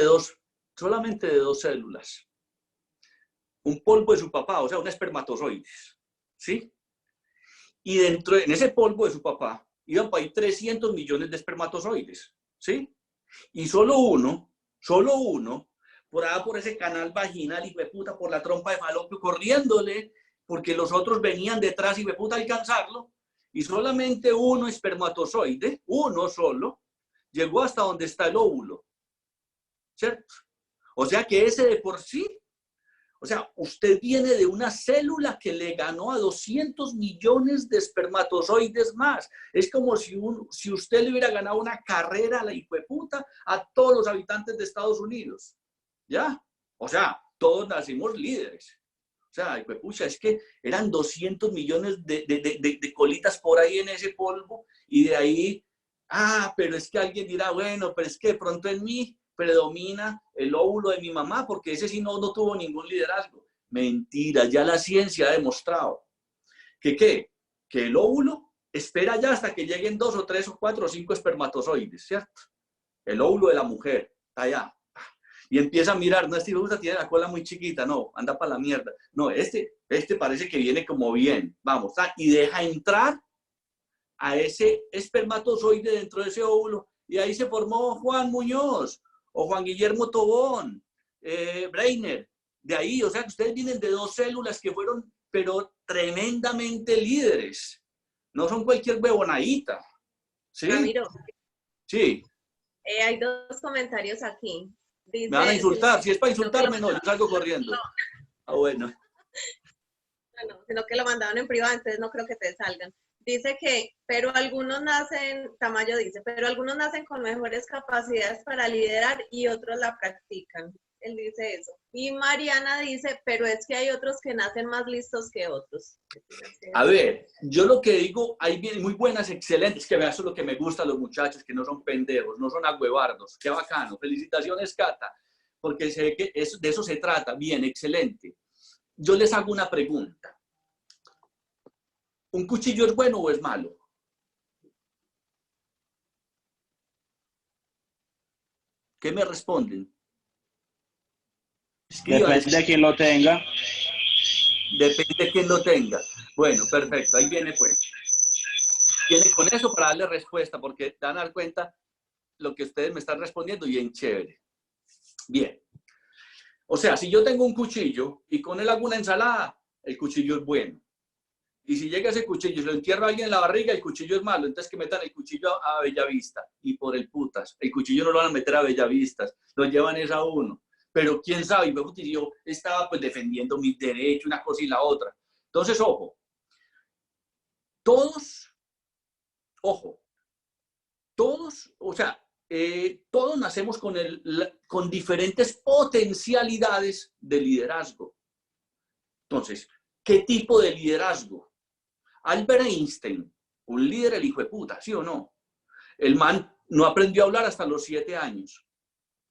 [SPEAKER 2] solamente de 2 células. Un polvo de su papá, o sea, un espermatozoides, ¿sí? Y en ese polvo de su papá iban para ahí 300 millones de espermatozoides, ¿sí? Y solo uno, por ese canal vaginal, y puta, por la trompa de falopio, corriéndole, porque los otros venían detrás y puta alcanzarlo, y solamente uno espermatozoide, uno solo, llegó hasta donde está el óvulo, ¿cierto? O sea que ese de por sí, o sea, usted viene de una célula que le ganó a 200 millones de espermatozoides más. Es como si usted le hubiera ganado una carrera a la hijueputa a todos los habitantes de Estados Unidos. ¿Ya? O sea, todos nacimos líderes. O sea, hijuepucha, es que eran 200 millones de colitas por ahí en ese polvo y de ahí, pero es que alguien dirá, bueno, pero es que de pronto en mí predomina el óvulo de mi mamá, porque ese sí no tuvo ningún liderazgo. Mentira, ya la ciencia ha demostrado que el óvulo espera ya hasta que lleguen 2 o 3 o 4 o 5 espermatozoides, ¿cierto? El óvulo de la mujer, está allá. Y empieza a mirar, no, este gusta tiene la cola muy chiquita, no, anda para la mierda. No, este parece que viene como bien, vamos, y deja entrar a ese espermatozoide dentro de ese óvulo, y ahí se formó Juan Muñoz, o Juan Guillermo Tobón, Breiner, de ahí, o sea que ustedes vienen de 2 células que fueron, pero tremendamente líderes, no son cualquier huevonadita, ¿sí?
[SPEAKER 1] Ramiro,
[SPEAKER 2] Sí.
[SPEAKER 1] hay 2 comentarios aquí. Dice,
[SPEAKER 2] me van a insultar, si es para insultarme, no, yo salgo corriendo. Bueno.
[SPEAKER 1] No, sino que lo mandaron en privado, entonces no creo que te salgan. Dice que, pero algunos nacen, Tamayo dice, pero algunos nacen con mejores capacidades para liderar y otros la practican. Él dice eso. Y Mariana dice, pero es que hay otros que nacen más listos que otros.
[SPEAKER 2] A ver, yo lo que digo, hay bien, muy buenas, excelentes, que vean, eso es lo que me gusta a los muchachos, que no son pendejos, no son agüevardos. Qué bacano. Felicitaciones, Cata, porque sé que de eso se trata. Bien, excelente. Yo les hago una pregunta. ¿Un cuchillo es bueno o es malo? ¿Qué me responden?
[SPEAKER 4] Depende de quién lo tenga.
[SPEAKER 2] Depende de quién lo tenga. Bueno, perfecto. Ahí viene pues. Viene con eso para darle respuesta, porque te van a dar cuenta lo que ustedes me están respondiendo bien chévere. Bien. O sea, si yo tengo un cuchillo y con él hago una ensalada, el cuchillo es bueno. Y si llega ese cuchillo y se lo entierra a alguien en la barriga, el cuchillo es malo. Entonces que metan el cuchillo a Bellavista. Y por el putas. El cuchillo no lo van a meter a Bellavista. Lo llevan es a uno. Pero quién sabe, yo estaba pues defendiendo mis derechos, una cosa y la otra. Entonces, ojo. Todos, o sea, todos nacemos con diferentes potencialidades de liderazgo. Entonces, ¿qué tipo de liderazgo? Albert Einstein, un líder el hijo de puta, ¿sí o no? El man no aprendió a hablar hasta los 7 años.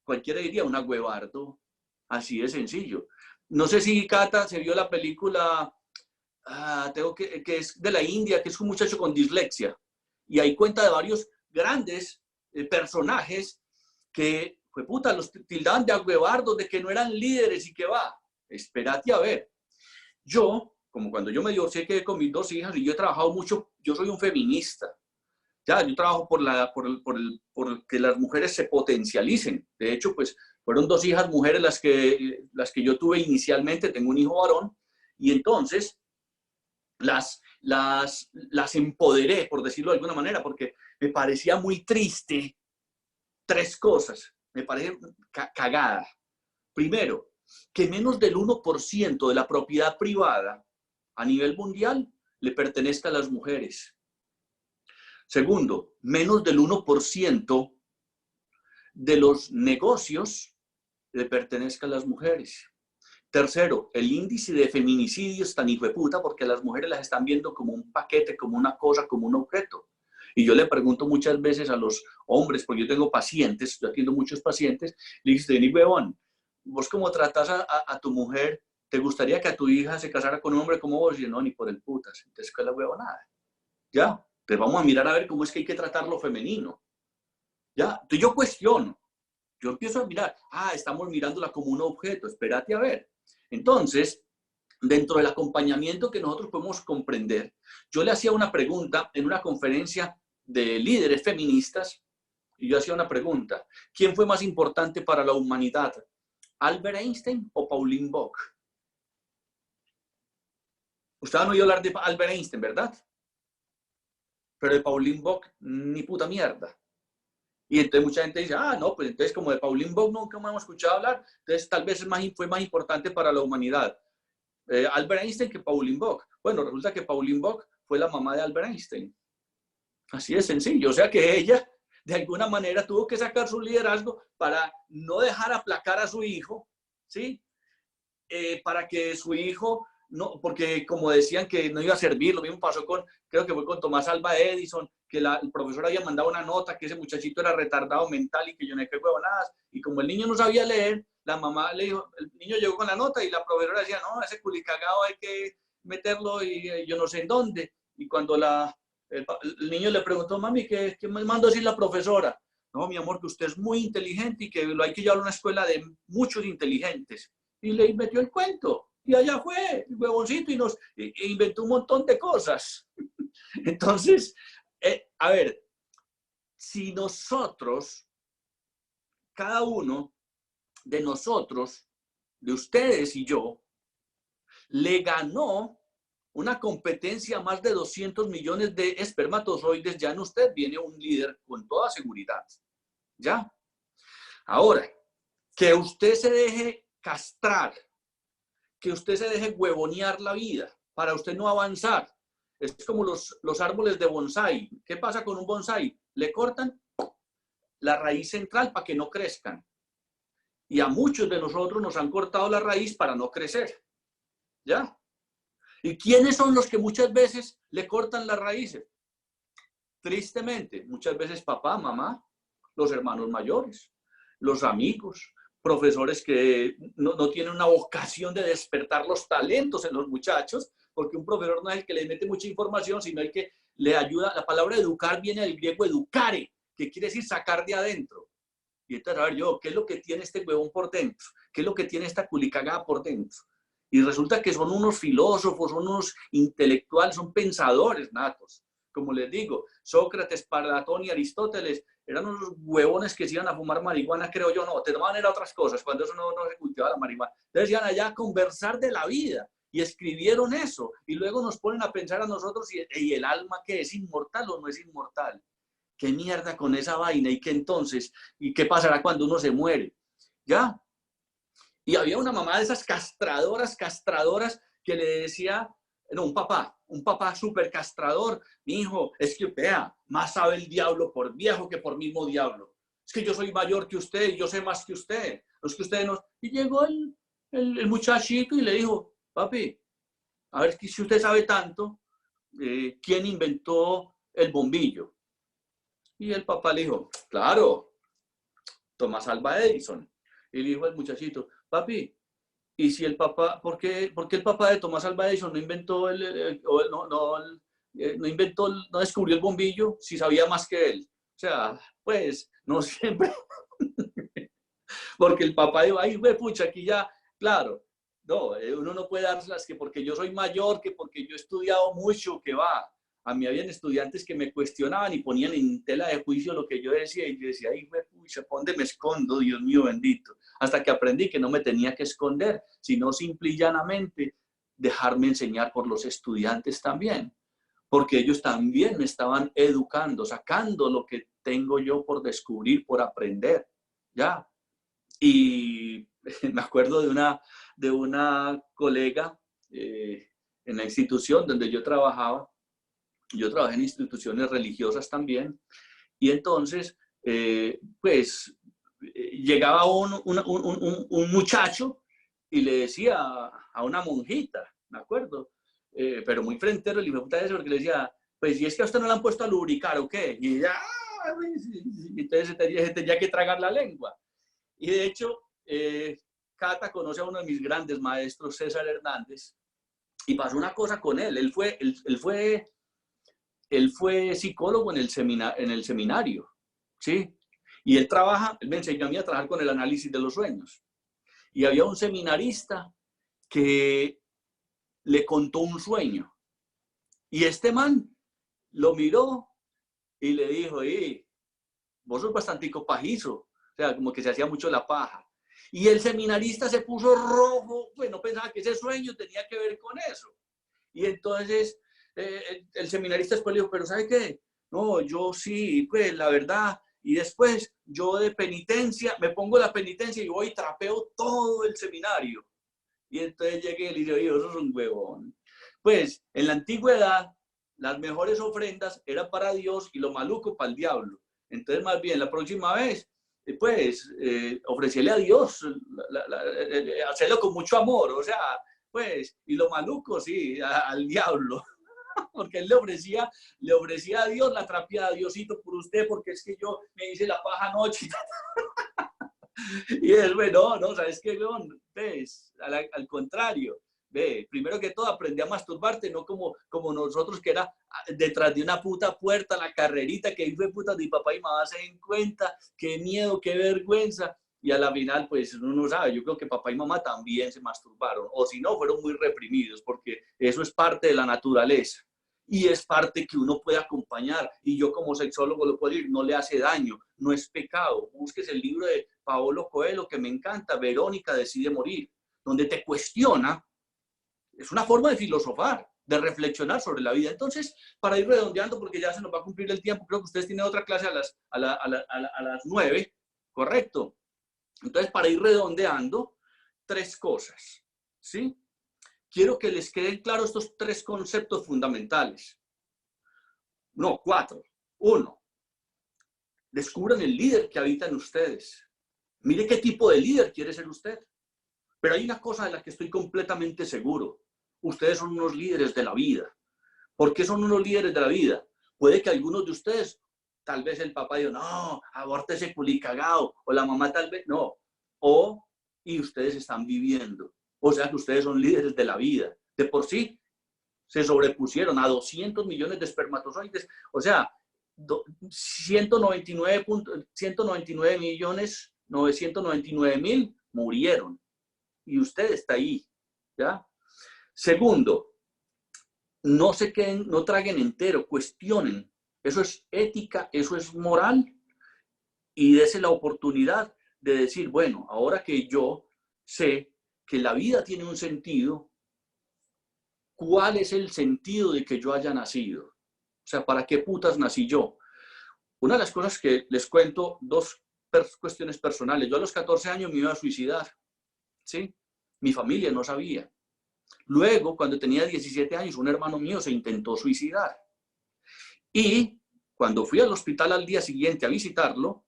[SPEAKER 2] Cualquiera diría un agüevardo, así de sencillo. No sé si Cata se vio la película que es de la India, que es un muchacho con dislexia. Y ahí cuenta de varios grandes personajes que, pues puta, los tildaban de agüevardos, de que no eran líderes y que va. Espérate a ver. Yo, como cuando yo me divorcié, quedé con mis 2 hijas y yo he trabajado mucho, yo soy un feminista. Ya, yo trabajo por que las mujeres se potencialicen. De hecho, pues fueron 2 hijas mujeres las que yo tuve inicialmente, tengo un hijo varón, y entonces las empoderé, por decirlo de alguna manera, porque me parecía muy triste 3 cosas. Me parece cagada. Primero, que menos del 1% de la propiedad privada a nivel mundial le pertenezca a las mujeres. Segundo, menos del 1% de los negocios le pertenezca a las mujeres. Tercero, el índice de feminicidio es tan hijo de puta porque las mujeres las están viendo como un paquete, como una cosa, como un objeto. Y yo le pregunto muchas veces a los hombres, porque yo tengo pacientes, yo atiendo muchos pacientes, le digo, vení, huevón, vos cómo tratás a tu mujer, ¿te gustaría que a tu hija se casara con un hombre como vos? Y yo, no, ni por el putas. Entonces, ¿qué es la huevonada? ¿Ya? Entonces vamos a mirar a ver cómo es que hay que tratar lo femenino. ¿Ya? Entonces yo cuestiono. Yo empiezo a mirar, estamos mirándola como un objeto, espérate a ver. Entonces, dentro del acompañamiento que nosotros podemos comprender, yo le hacía una pregunta en una conferencia de líderes feministas, y yo hacía una pregunta, ¿quién fue más importante para la humanidad? ¿Albert Einstein o Pauline Bock? Usted han oído hablar de Albert Einstein, ¿verdad? Pero de Pauline Bock, ni puta mierda. Y entonces mucha gente dice, no, pues entonces como de Pauline Bock nunca me hemos escuchado hablar, entonces tal vez fue más importante para la humanidad. Albert Einstein que Pauline Bock. Bueno, resulta que Pauline Bock fue la mamá de Albert Einstein. Así de sencillo. O sea que ella, de alguna manera, tuvo que sacar su liderazgo para no dejar aplacar a su hijo, ¿sí? Para que su hijo, no, porque como decían que no iba a servir, lo mismo pasó creo que fue con Tomás Alva Edison, que el profesor había mandado una nota que ese muchachito era retardado mental y que yo no sé qué huevonadas, y como el niño no sabía leer, la mamá le dijo, el niño llegó con la nota y la profesora decía, no, ese culicagado hay que meterlo y yo no sé en dónde. Y cuando el niño le preguntó, mami, ¿qué me mandó a decir la profesora? No, mi amor, que usted es muy inteligente y que lo hay que llevar a una escuela de muchos inteligentes. Y le metió el cuento. Y allá fue el huevoncito y inventó un montón de cosas. Entonces, a ver, si nosotros, cada uno de nosotros, de ustedes y yo, le ganó una competencia a más de 200 millones de espermatozoides, ya en usted viene un líder con toda seguridad. ¿Ya? Ahora, que usted se deje castrar, que usted se deje huevonear la vida para usted no avanzar. Es como los árboles de bonsái. ¿Qué pasa con un bonsái? Le cortan la raíz central para que no crezcan. Y a muchos de nosotros nos han cortado la raíz para no crecer. ¿Ya? ¿Y quiénes son los que muchas veces le cortan las raíces? Tristemente, muchas veces papá, mamá, los hermanos mayores, los amigos, profesores que no tienen una vocación de despertar los talentos en los muchachos, porque un profesor no es el que le mete mucha información, sino el que le ayuda. La palabra educar viene del griego educare, que quiere decir sacar de adentro. Y entonces, a ver, ¿qué es lo que tiene este huevón por dentro? ¿Qué es lo que tiene esta culicagada por dentro? Y resulta que son unos filósofos, son unos intelectuales, son pensadores natos. Como les digo, Sócrates, Platón y Aristóteles eran unos huevones que se iban a fumar marihuana, creo yo, no, tomaban era otras cosas, cuando eso no se cultivaba la marihuana. Entonces iban allá a conversar de la vida y escribieron eso. Y luego nos ponen a pensar a nosotros, ¿y el alma qué es inmortal o no es inmortal? ¿Qué mierda con esa vaina? ¿Y qué entonces? ¿Y qué pasará cuando uno se muere? ¿Ya? Y había una mamá de esas castradoras, que le decía, no, un papá súper castrador, mi hijo, es que vea, más sabe el diablo por viejo que por mismo diablo. Es que yo soy mayor que usted, yo sé más que usted. Los que ustedes no... Y llegó el muchachito y le dijo, papi, a ver, si usted sabe tanto, ¿quién inventó el bombillo? Y el papá le dijo, claro, Thomas Alva Edison. Y le dijo al muchachito, papi, ¿y si el papá, por qué el papá de Thomas Alva Edison no inventó no descubrió el bombillo si sabía más que él? O sea, pues, no siempre. Porque el papá dijo, ay, güey, pucha, aquí ya, claro. No, uno no puede dárselas que porque yo soy mayor, que porque yo he estudiado mucho, que va. A mí habían estudiantes que me cuestionaban y ponían en tela de juicio lo que yo decía y yo decía, ay, pucha, ¿por dónde me escondo, Dios mío bendito? Hasta que aprendí que no me tenía que esconder, sino simple y llanamente dejarme enseñar por los estudiantes también, porque ellos también me estaban educando, sacando lo que tengo yo por descubrir, por aprender, ¿ya? Y me acuerdo de una colega en la institución donde yo trabajaba. Yo trabajé en instituciones religiosas también, y entonces, pues, llegaba un muchacho y le decía a una monjita, me acuerdo, pero muy frentero el hijo de puta ese, porque le decía, pues, ¿y es que a usted no le han puesto a lubricar o qué? Y ella, entonces se tenía que tragar la lengua. Y de hecho, Cata conoce a uno de mis grandes maestros, César Hernández, y pasó una cosa con él. Él fue psicólogo en el seminario, ¿sí? Y él me enseñó a mí a trabajar con el análisis de los sueños. Y había un seminarista que le contó un sueño. Y este man lo miró y le dijo, vos sos bastante pajizo. O sea, como que se hacía mucho la paja. Y el seminarista se puso rojo, pues no pensaba que ese sueño tenía que ver con eso. Y entonces el seminarista después le dijo, pero ¿sabe qué? No, yo sí, pues la verdad. Y después yo de penitencia, me pongo la penitencia y voy y trapeo todo el seminario. Y entonces llegué y le dije, eso es un huevón. Pues en la antigüedad, las mejores ofrendas eran para Dios y lo maluco para el diablo. Entonces, más bien, la próxima vez, pues, ofrecerle a Dios, hacerlo con mucho amor, o sea, pues, y lo maluco, sí, al diablo. Porque él le ofrecía a Dios la trapeada, Diosito, por usted, porque es que yo me hice la paja anoche. Y él, bueno, no, ¿sabes qué, León? ¿Ves? Al contrario, ve, primero que todo aprendí a masturbarte, no como nosotros que era detrás de una puta puerta, la carrerita que hizo de puta, mi papá y mamá se den cuenta, qué miedo, qué vergüenza. Y a la final, pues uno no sabe, yo creo que papá y mamá también se masturbaron, o si no, fueron muy reprimidos, porque eso es parte de la naturaleza. Y es parte que uno puede acompañar. Y yo como sexólogo lo puedo decir, no le hace daño, no es pecado. Busques el libro de Paulo Coelho, que me encanta, Verónica decide morir, donde te cuestiona. Es una forma de filosofar, de reflexionar sobre la vida. Entonces, para ir redondeando, porque ya se nos va a cumplir el tiempo, creo que ustedes tienen otra clase a las 9, ¿correcto? Entonces, para ir redondeando, 3 cosas, ¿sí? Quiero que les queden claros estos 3 conceptos fundamentales. No, 4. 1. Descubran el líder que habita en ustedes. Mire qué tipo de líder quiere ser usted. Pero hay una cosa de la que estoy completamente seguro. Ustedes son unos líderes de la vida. ¿Por qué son unos líderes de la vida? Puede que algunos de ustedes, tal vez el papá diga, no, abórtese culicagao, o la mamá tal vez, no. Y ustedes están viviendo. O sea que ustedes son líderes de la vida. De por sí, se sobrepusieron a 200 millones de espermatozoides. O sea, 199 millones 999 mil murieron. Y usted está ahí, ¿ya? Segundo, no se queden, no traguen entero, cuestionen. Eso es ética, eso es moral. Y dése la oportunidad de decir, bueno, ahora que yo sé que la vida tiene un sentido, ¿cuál es el sentido de que yo haya nacido? O sea, ¿para qué putas nací yo? Una de las cosas que les cuento, dos cuestiones personales. Yo a los 14 años me iba a suicidar, ¿sí? Mi familia no sabía. Luego, cuando tenía 17 años, un hermano mío se intentó suicidar. Y cuando fui al hospital al día siguiente a visitarlo,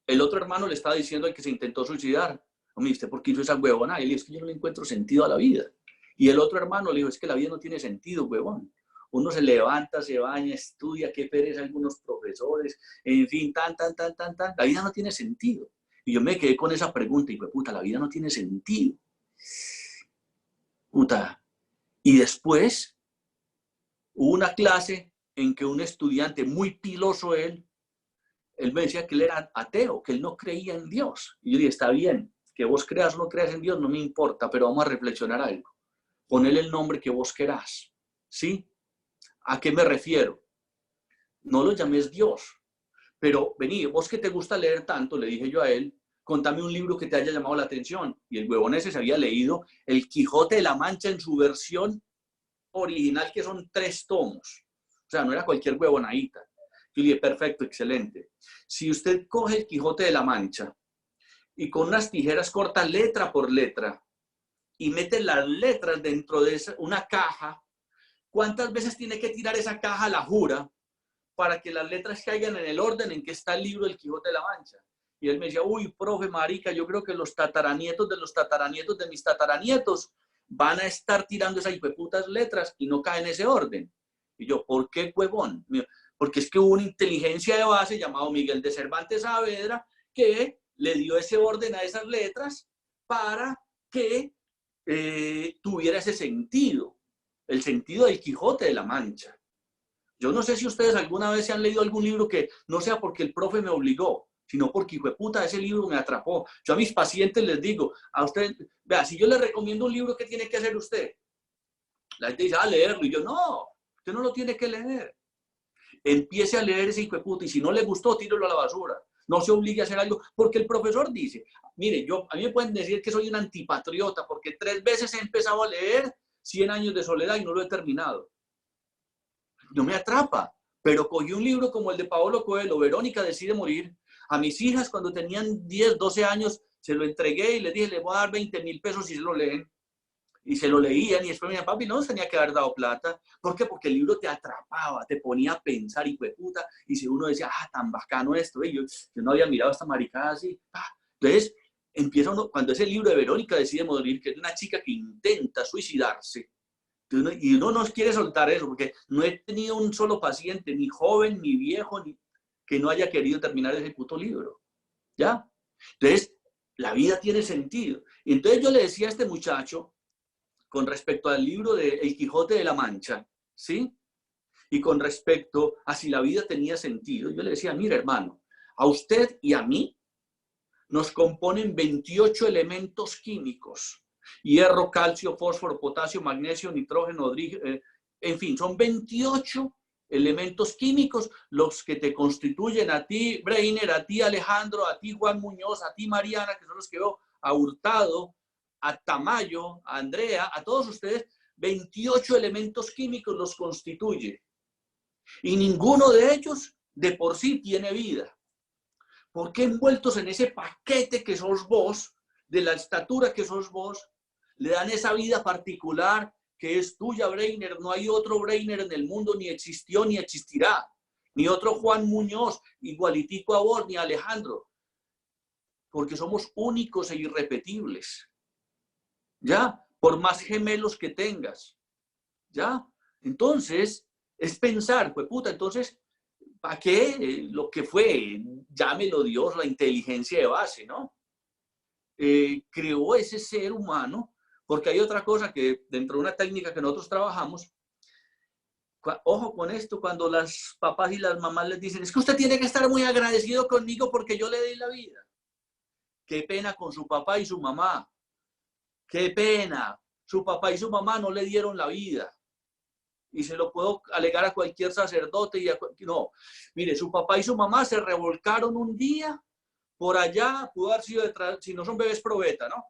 [SPEAKER 2] el otro hermano le estaba diciendo al que se intentó suicidar, me dice, ¿por qué hizo esa huevona? Y él dijo, es que yo no le encuentro sentido a la vida. Y el otro hermano le dijo, es que la vida no tiene sentido, huevón. Uno se levanta, se baña, estudia, qué pereza algunos profesores, en fin, tan. La vida no tiene sentido. Y yo me quedé con esa pregunta y, puta, la vida no tiene sentido. Puta. Y después hubo una clase en que un estudiante muy piloso él me decía que él era ateo, que él no creía en Dios. Y yo dije, está bien, que vos creas o no creas en Dios no me importa, pero vamos a reflexionar algo. Ponele el nombre que vos querás, ¿sí? ¿A qué me refiero? No lo llames Dios, pero vení, vos que te gusta leer tanto, le dije yo a él, contame un libro que te haya llamado la atención. Y el huevón ese se había leído El Quijote de la Mancha en su versión original, que son 3 tomos. O sea, no era cualquier huevonadita. Yo le dije, perfecto, excelente. Si usted coge El Quijote de la Mancha y con unas tijeras corta letra por letra y mete las letras dentro de una caja, ¿cuántas veces tiene que tirar esa caja a la jura para que las letras caigan en el orden en que está el libro del Quijote de la Mancha? Y él me decía, uy, profe, marica, yo creo que los tataranietos de los tataranietos de mis tataranietos van a estar tirando esas hijueputas letras y no caen en ese orden. Y yo, ¿por qué, huevón? Porque es que hubo una inteligencia de base llamado Miguel de Cervantes Saavedra que le dio ese orden a esas letras para que tuviera ese sentido, el sentido del Quijote de la Mancha. Yo no sé si ustedes alguna vez se han leído algún libro que no sea porque el profe me obligó, sino porque, hijo de puta, ese libro me atrapó. Yo a mis pacientes les digo, a ustedes, vea, si yo les recomiendo un libro, ¿qué tiene que hacer usted? La gente dice, leerlo. Y yo, no, usted no lo tiene que leer. Empiece a leer ese hijo de puta y si no le gustó, tírelo a la basura. No se obligue a hacer algo, porque el profesor dice, mire, a mí me pueden decir que soy un antipatriota, porque 3 veces he empezado a leer 100 años de soledad y no lo he terminado. No me atrapa, pero cogí un libro como el de Paulo Coelho, Verónica decide morir. A mis hijas cuando tenían 10, 12 años, se lo entregué y les dije, les voy a dar 20.000 pesos si se lo leen. Y se lo leían y después me decían, papi, no nos tenía que haber dado plata. ¿Por qué? Porque el libro te atrapaba, te ponía a pensar, hijo de puta. Y si uno decía, tan bacano esto, yo no había mirado a esta maricada así. Entonces, empieza uno, cuando ese libro de Verónica decide morir, que es una chica que intenta suicidarse, y uno no quiere soltar eso, porque no he tenido un solo paciente, ni joven, ni viejo, que no haya querido terminar ese puto libro. ¿Ya? Entonces, la vida tiene sentido. Y entonces yo le decía a este muchacho, con respecto al libro de El Quijote de la Mancha, ¿sí? Y con respecto a si la vida tenía sentido, yo le decía, mira, hermano, a usted y a mí nos componen 28 elementos químicos. Hierro, calcio, fósforo, potasio, magnesio, nitrógeno, en fin, son 28 elementos químicos los que te constituyen a ti, Breiner, a ti, Alejandro, a ti, Juan Muñoz, a ti, Mariana, que son los que veo, a Hurtado, a Tamayo, a Andrea, a todos ustedes, 28 elementos químicos los constituye. Y ninguno de ellos de por sí tiene vida. ¿Por qué envueltos en ese paquete que sos vos, de la estatura que sos vos, le dan esa vida particular que es tuya, Breiner? No hay otro Breiner en el mundo, ni existió, ni existirá. Ni otro Juan Muñoz, igualitico a vos, ni Alejandro. porque somos únicos e irrepetibles. ¿Ya? Por más gemelos que tengas. ¿Ya? Entonces, es pensar, pues puta, entonces, ¿para qué? Lo que fue, llámelo Dios, la inteligencia de base, ¿no? Creó ese ser humano, porque hay otra cosa que dentro de una técnica que nosotros trabajamos, ojo con esto, cuando las papás y las mamás les dicen, es que usted tiene que estar muy agradecido conmigo porque yo le di la vida. Qué pena con su papá y su mamá. Qué pena. Su papá y su mamá no le dieron la vida. Y se lo puedo alegar a cualquier sacerdote. No, mire, su papá y su mamá se revolcaron un día por allá, pudo haber sido detrás, si no son bebés probeta, ¿no?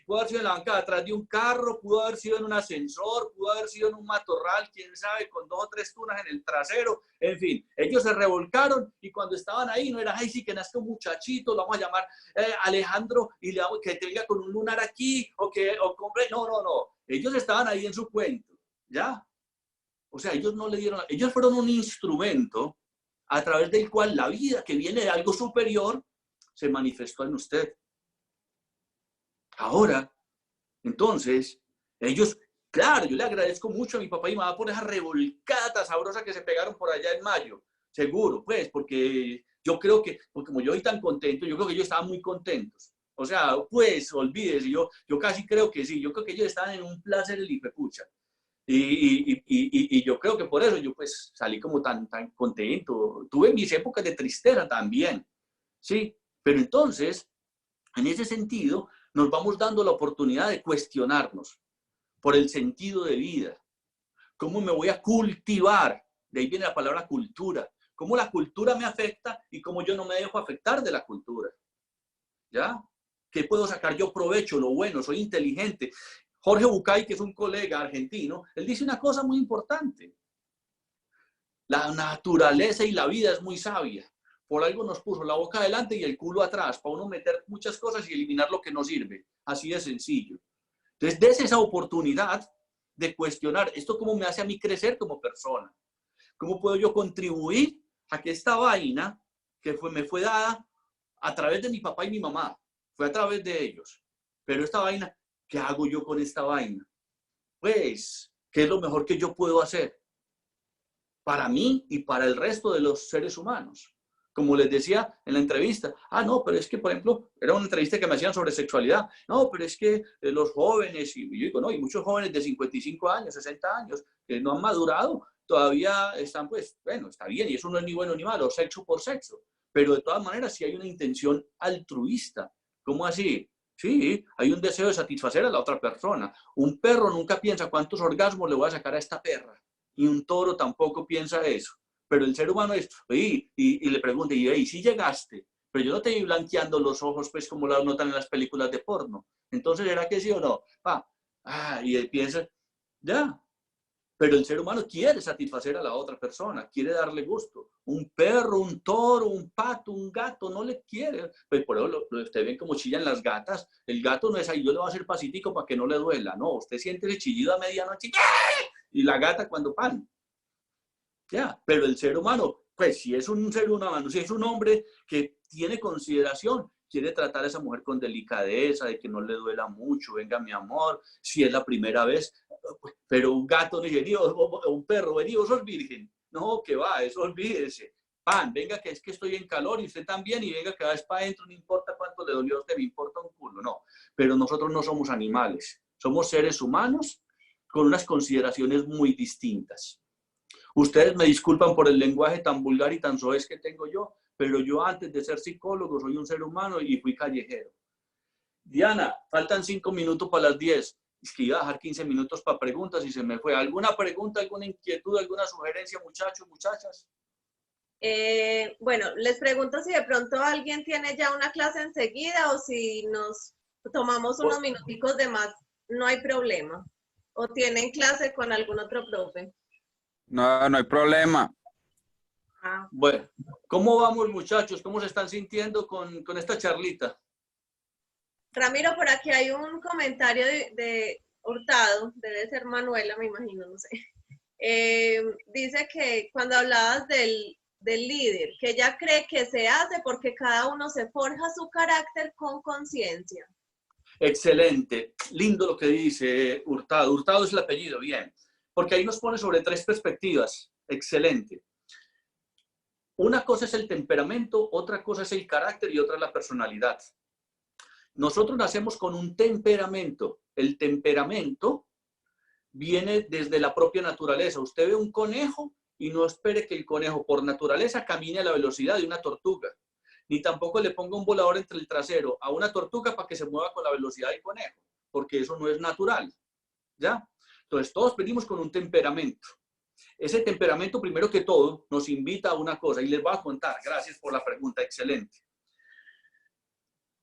[SPEAKER 2] Pudo haber sido en la banca detrás de un carro, pudo haber sido en un ascensor, pudo haber sido en un matorral, quién sabe, con 2 o 3 tunas en el trasero, en fin, ellos se revolcaron y cuando estaban ahí no era, ay, sí que nazca un muchachito, lo vamos a llamar Alejandro y le vamos, que tenga con un lunar aquí, o compre, no, ellos estaban ahí en su cuento, ¿ya? O sea, ellos no le dieron, ellos fueron un instrumento a través del cual la vida que viene de algo superior se manifestó en usted. Ahora, entonces, ellos, claro, yo le agradezco mucho a mi papá y mamá por esa revolcada tan sabrosa que se pegaron por allá en mayo. Seguro, pues, porque yo creo que, porque como yo estoy tan contento, yo creo que ellos estaban muy contentos. O sea, pues, olvídese, yo casi creo que sí, yo creo que ellos estaban en un placer el hipepucha. Y yo creo que por eso yo pues salí como tan contento. Tuve mis épocas de tristeza también, ¿sí? Pero entonces, en ese sentido, nos vamos dando la oportunidad de cuestionarnos por el sentido de vida. ¿Cómo me voy a cultivar? De ahí viene la palabra cultura. ¿Cómo la cultura me afecta y cómo yo no me dejo afectar de la cultura? ¿Ya? ¿Qué puedo sacar yo provecho? Lo bueno, soy inteligente. Jorge Bucay, que es un colega argentino, él dice una cosa muy importante. La naturaleza y la vida es muy sabia. Por algo nos puso la boca adelante y el culo atrás, para uno meter muchas cosas y eliminar lo que no sirve. Así de sencillo. Entonces, des esa oportunidad de cuestionar, ¿esto cómo me hace a mí crecer como persona? ¿Cómo puedo yo contribuir a que esta vaina que me fue dada a través de mi papá y mi mamá, fue a través de ellos, pero esta vaina, ¿qué hago yo con esta vaina? Pues, ¿qué es lo mejor que yo puedo hacer? Para mí y para el resto de los seres humanos. Como les decía en la entrevista, no, pero es que, por ejemplo, era una entrevista que me hacían sobre sexualidad. No, pero es que los jóvenes, y yo digo, no, y muchos jóvenes de 55 años, 60 años, que no han madurado, todavía están, pues, bueno, está bien, y eso no es ni bueno ni malo, sexo por sexo. Pero de todas maneras, sí hay una intención altruista. ¿Cómo así? Sí, hay un deseo de satisfacer a la otra persona. Un perro nunca piensa cuántos orgasmos le voy a sacar a esta perra. Y un toro tampoco piensa eso. Pero el ser humano es, y le pregunta, y si llegaste, pero yo no te voy blanqueando los ojos, pues como lo notan en las películas de porno. Entonces, ¿era que sí o no? Y él piensa, ya. Pero el ser humano quiere satisfacer a la otra persona, quiere darle gusto. Un perro, un toro, un pato, un gato, no le quiere. Pues por eso usted ven como chillan las gatas. El gato no es ahí, yo le voy a hacer pasitico para que no le duela. No, usted siente el chillido a medianoche. Y la gata cuando pan. Ya, pero el ser humano, pues si es un ser humano, si es un hombre que tiene consideración, quiere tratar a esa mujer con delicadeza, de que no le duela mucho, venga mi amor, si es la primera vez, pero un gato dice, un perro, vení, vos sos virgen. No, que va, eso olvídese. Pan, venga que es que estoy en calor y usted también, y venga que va para adentro, no importa cuánto le dolió a usted, me importa un culo, no. Pero nosotros no somos animales, somos seres humanos con unas consideraciones muy distintas. Ustedes me disculpan por el lenguaje tan vulgar y tan soez que tengo yo, pero yo antes de ser psicólogo soy un ser humano y fui callejero. Diana, faltan 5 minutos para las 10. Es que iba a dejar 15 minutos para preguntas y se me fue. ¿Alguna pregunta, alguna inquietud, alguna sugerencia, muchachos, muchachas?
[SPEAKER 1] Bueno, les pregunto si de pronto alguien tiene ya una clase enseguida o si nos tomamos unos minuticos de más, no hay problema. ¿O tienen clase con algún otro profe?
[SPEAKER 4] No, no hay problema.
[SPEAKER 2] Bueno, ¿cómo vamos, muchachos? ¿Cómo se están sintiendo con esta charlita?
[SPEAKER 1] Ramiro, por aquí hay un comentario de Hurtado, debe ser Manuela, me imagino, no sé. Dice que cuando hablabas del del líder, que ella cree que se hace porque cada uno se forja su carácter con conciencia.
[SPEAKER 2] Excelente, lindo lo que dice Hurtado. Hurtado es el apellido, bien, porque ahí nos pone sobre 3 perspectivas. Excelente. Una cosa es el temperamento, otra cosa es el carácter y otra es la personalidad. Nosotros nacemos con un temperamento. El temperamento viene desde la propia naturaleza. Usted ve un conejo y no espere que el conejo por naturaleza camine a la velocidad de una tortuga. Ni tampoco le ponga un volador entre el trasero a una tortuga para que se mueva con la velocidad del conejo, porque eso no es natural, ¿ya? Entonces, todos venimos con un temperamento. Ese temperamento, primero que todo, nos invita a una cosa, y les voy a contar, gracias por la pregunta, excelente.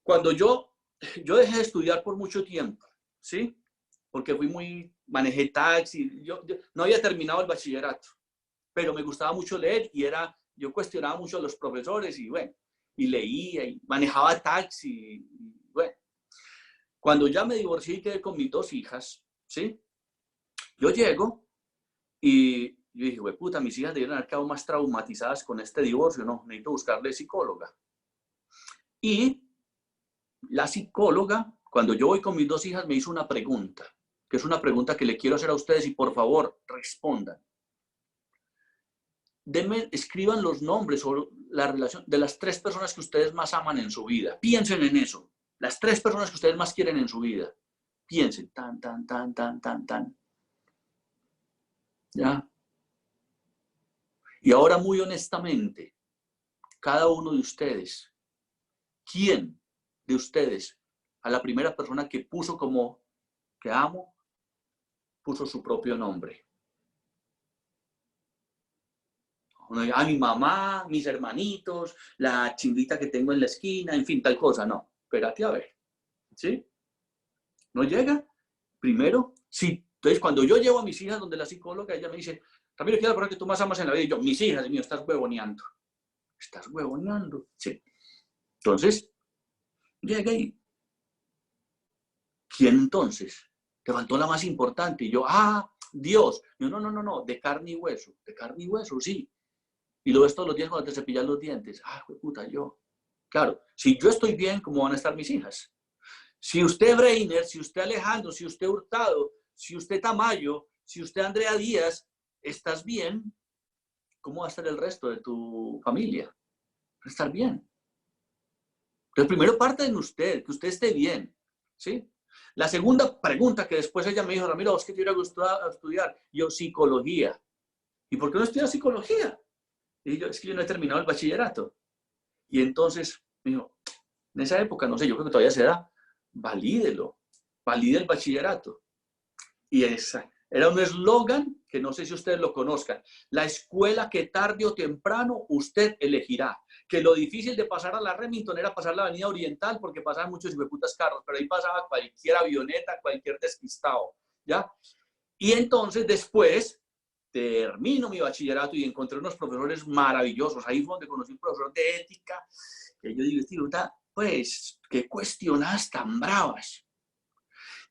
[SPEAKER 2] Cuando yo dejé de estudiar por mucho tiempo, ¿sí? Porque manejé taxi, yo no había terminado el bachillerato, pero me gustaba mucho leer y yo cuestionaba mucho a los profesores y bueno, y leía y manejaba taxi. Y bueno, cuando ya me divorcié y quedé con mis 2 hijas, ¿sí? Yo llego y yo dije, güey, puta, mis hijas debieron haber quedado más traumatizadas con este divorcio, no, necesito buscarle psicóloga. Y la psicóloga, cuando yo voy con mis 2 hijas, me hizo una pregunta, que es una pregunta que le quiero hacer a ustedes y por favor, respondan. Escriban los nombres o la relación de las 3 personas que ustedes más aman en su vida. Piensen en eso. Las 3 personas que ustedes más quieren en su vida. Piensen. Tan. ¿Ya? Y ahora, muy honestamente, cada uno de ustedes, ¿quién de ustedes a la primera persona que puso como que amo, puso su propio nombre? A mi mamá, mis hermanitos, la chinguita que tengo en la esquina, en fin, tal cosa. No, espérate a ver. ¿Sí? ¿No llega? Primero, sí. Entonces, cuando yo llevo a mis hijas donde la psicóloga, ella me dice, Ramiro, ¿qué es la persona que tú más amas en la vida? Y yo, mis hijas, y mío, estás huevoneando. ¿Estás huevoneando? Sí. Entonces, llega y, ¿quién entonces? Levantó la más importante. Y yo, Dios. Yo, no, de carne y hueso. De carne y hueso, sí. Y lo ves todos los días cuando te cepillas los dientes. Puta, yo. Claro, si yo estoy bien, ¿cómo van a estar mis hijas? Si usted Breiner, si usted Alejandro, si usted Hurtado, si usted Tamayo, si usted Andrea Díaz, estás bien, ¿cómo va a estar el resto de tu familia? Va a estar bien. Entonces, primero parte en usted, que usted esté bien, ¿sí? La segunda pregunta que después ella me dijo, Ramiro, ¿vos qué te hubiera gustado estudiar? Yo, psicología. ¿Y por qué no estudias psicología? Y yo, es que yo no he terminado el bachillerato. Y entonces, me dijo, en esa época, no sé, yo creo que todavía se da, valídelo, valide el bachillerato. Y esa era un eslogan que no sé si ustedes lo conozcan. La escuela que tarde o temprano usted elegirá. Que lo difícil de pasar a la Remington era pasar la avenida Oriental porque pasaban muchos hijueputas carros, pero ahí pasaba cualquier avioneta, cualquier despistado, ¿ya? Y entonces después termino mi bachillerato y encontré unos profesores maravillosos. Ahí fue donde conocí un profesor de ética, que yo digo, tío, pues, qué cuestionadas tan bravas.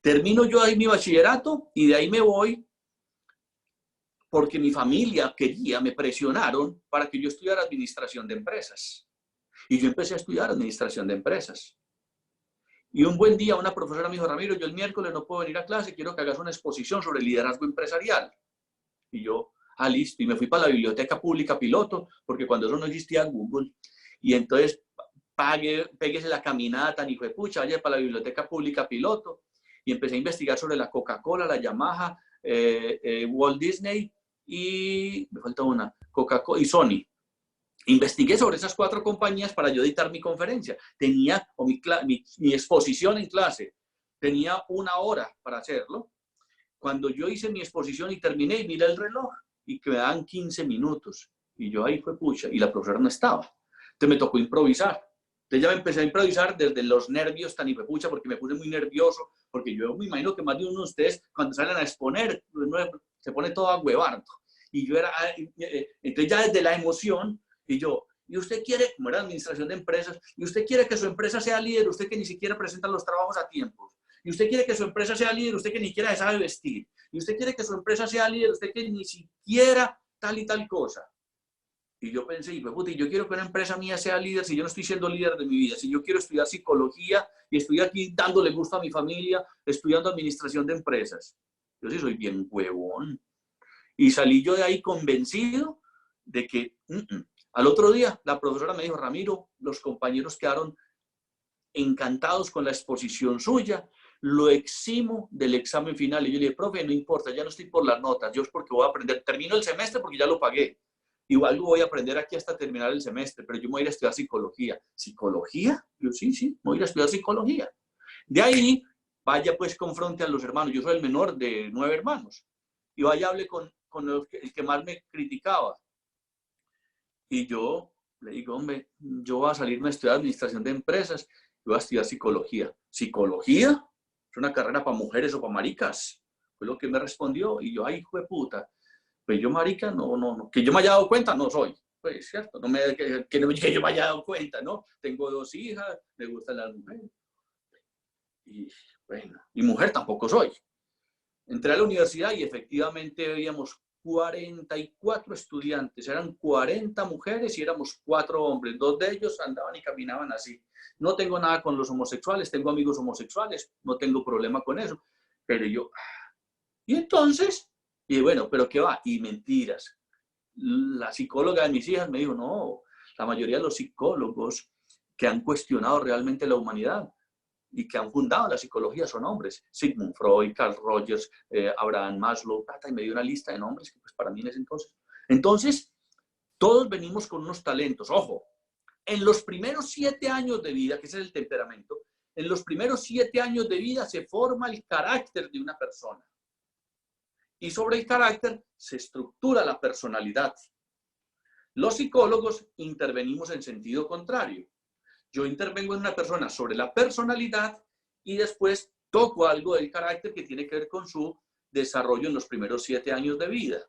[SPEAKER 2] Termino yo ahí mi bachillerato y de ahí me voy porque mi familia quería, me presionaron para que yo estudiara administración de empresas. Y yo empecé a estudiar administración de empresas. Y un buen día una profesora me dijo, Ramiro, yo el miércoles no puedo venir a clase, quiero que hagas una exposición sobre liderazgo empresarial. Y yo, listo. Y me fui para la biblioteca pública piloto, porque cuando eso no existía Google. Y entonces, péguese la caminata, tan hijo de pucha, vaya para la biblioteca pública piloto. Y empecé a investigar sobre la Coca-Cola, la Yamaha, Walt Disney y, me falta una, Coca-Cola y Sony. Investigué sobre esas 4 compañías para yo editar mi conferencia. Tenía mi exposición en clase. Tenía 1 hora para hacerlo. Cuando yo hice mi exposición y terminé, y miré el reloj y que me daban 15 minutos. Y yo ahí fue pucha, y la profesora no estaba. Entonces me tocó improvisar. Entonces ya me empecé a improvisar desde los nervios tan hijuepucha, porque me puse muy nervioso, porque yo me imagino que más de uno de ustedes, cuando salen a exponer, se pone todo agüevado. Y yo entonces ya desde la emoción, y yo, y usted quiere, como era administración de empresas, y usted quiere que su empresa sea líder, usted que ni siquiera presenta los trabajos a tiempo. Y usted quiere que su empresa sea líder, usted que ni siquiera sabe vestir. Y usted quiere que su empresa sea líder, usted que ni siquiera tal y tal cosa. Y yo pensé, y pues, puta, yo quiero que una empresa mía sea líder si yo no estoy siendo líder de mi vida, si yo quiero estudiar psicología y estoy aquí dándole gusto a mi familia, estudiando administración de empresas. Yo sí soy bien huevón. Y salí yo de ahí convencido de que al otro día la profesora me dijo, Ramiro, los compañeros quedaron encantados con la exposición suya, lo eximo del examen final. Y yo le dije, profe, no importa, ya no estoy por las notas, yo es porque voy a aprender, termino el semestre porque ya lo pagué. Igual voy a aprender aquí hasta terminar el semestre, pero yo me voy a ir a estudiar psicología. ¿Psicología? Yo sí, me voy a ir a estudiar psicología. De ahí, vaya pues confronte a los hermanos. Yo soy el menor de 9 hermanos. Y vaya hable con el que más me criticaba. Y yo le digo, hombre, yo voy a salirme a estudiar administración de empresas y voy a estudiar psicología. ¿Psicología? ¿Es una carrera para mujeres o para maricas? Fue lo que me respondió. Y yo, ay, hijo de puta. Pues yo marica, no. Que yo me haya dado cuenta, no soy. Pues cierto, que yo me haya dado cuenta, ¿no? Tengo 2 hijas, me gustan las mujeres. Y bueno, y mujer tampoco soy. Entré a la universidad y efectivamente veíamos 44 estudiantes, eran 40 mujeres y éramos 4 hombres. 2 de ellos andaban y caminaban así. No tengo nada con los homosexuales, tengo amigos homosexuales, no tengo problema con eso. Pero yo, y entonces, y bueno, ¿pero qué va? Y mentiras. La psicóloga de mis hijas me dijo, no, la mayoría de los psicólogos que han cuestionado realmente la humanidad y que han fundado la psicología son hombres. Sigmund Freud, Carl Rogers, Abraham Maslow, y me dio una lista de nombres que pues para mí en ese entonces. Entonces, todos venimos con unos talentos. Ojo, en los primeros 7 años de vida, que ese es el temperamento, en los primeros 7 años de vida se forma el carácter de una persona. Y sobre el carácter se estructura la personalidad. Los psicólogos intervenimos en sentido contrario. Yo intervengo en una persona sobre la personalidad y después toco algo del carácter que tiene que ver con su desarrollo en los primeros 7 años de vida.